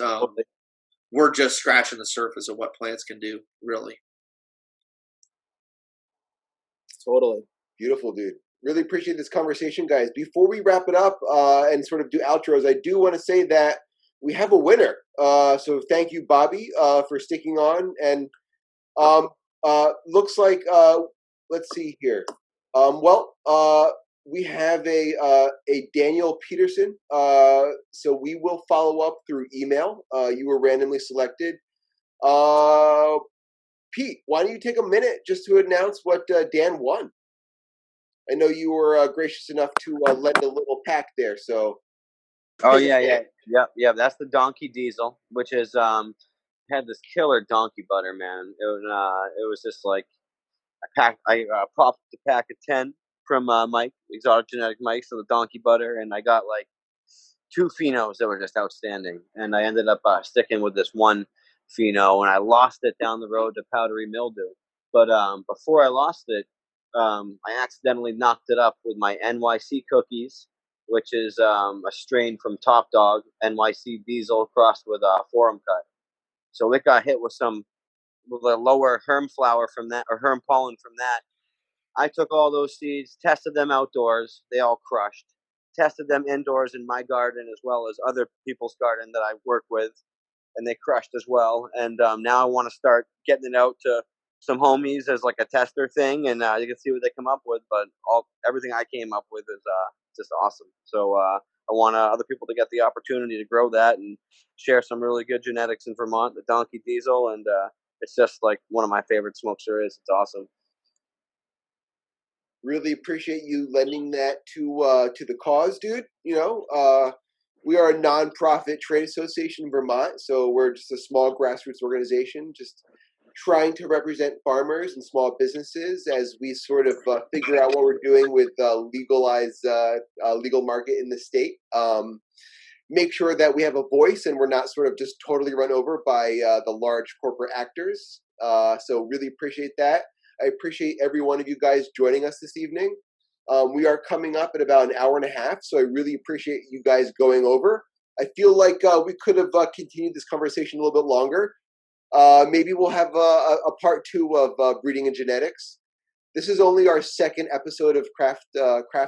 we're just scratching the surface of what plants can do, really. Totally. Beautiful, dude. Really appreciate this conversation, guys. Before we wrap it up and sort of do outros, I do want to say that we have a winner. So thank you, Bobby, for sticking on. And looks like, let's see here. We have a Daniel Peterson. So we will follow up through email. You were randomly selected. Pete, why don't you take a minute just to announce what Dan won? I know you were gracious enough to lend a little pack there. So. Oh yeah. That's the Donkey Diesel, which is had this killer donkey butter, man. It was just like a pack. I propped a pack of 10 from Mike, Exotic Genetic Mike, so the donkey butter, and I got like 2 phenos that were just outstanding, and I ended up sticking with this one pheno, and I lost it down the road to powdery mildew. But before I lost it, I accidentally knocked it up with my NYC cookies, which is a strain from Top Dog, NYC Diesel crossed with Forum Cut. So it got hit with the lower herm flower from that, or herm pollen from that. I took all those seeds, tested them outdoors. They all crushed. Tested them indoors in my garden as well as other people's garden that I work with, and they crushed as well. And now I want to start getting it out to some homies as like a tester thing, and you can see what they come up with. But everything I came up with is just awesome. So I want other people to get the opportunity to grow that and share some really good genetics in Vermont, the Donkey Diesel, and it's just like one of my favorite smokes there is. It's awesome. Really appreciate you lending that to the cause, dude. You know, we are a nonprofit trade association in Vermont, so we're just a small grassroots organization, just trying to represent farmers and small businesses as we sort of figure out what we're doing with legalized legal market in the state. Make sure that we have a voice and we're not sort of just totally run over by the large corporate actors. So really appreciate that. I appreciate every one of you guys joining us this evening. We are coming up at about an hour and a half, so I really appreciate you guys going over. I feel like we could have continued this conversation a little bit longer. Maybe we'll have a part 2 of breeding and genetics. This is only our second episode of Craft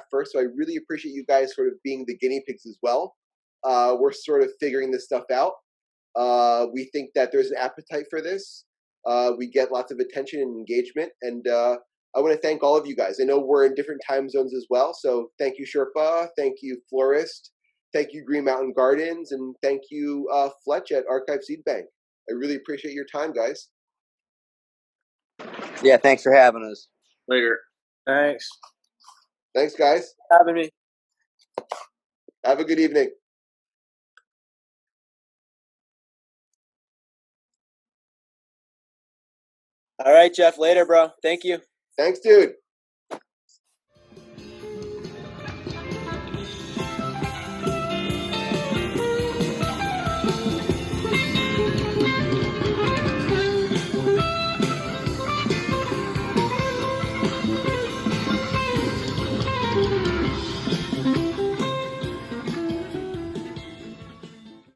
First, so I really appreciate you guys sort of being the guinea pigs as well. We're sort of figuring this stuff out. We think that there's an appetite for this. We get lots of attention and engagement, and I want to thank all of you guys. I know we're in different time zones as well, so thank you, Sherpa. Thank you, Florist. Thank you, Green Mountain Gardens, and thank you, Fletch at Archive Seed Bank. I really appreciate your time, guys. Yeah, thanks for having us. Later. Thanks. Thanks, guys. Having me. Have a good evening. All right, Jeff. Later, bro. Thank you. Thanks, dude.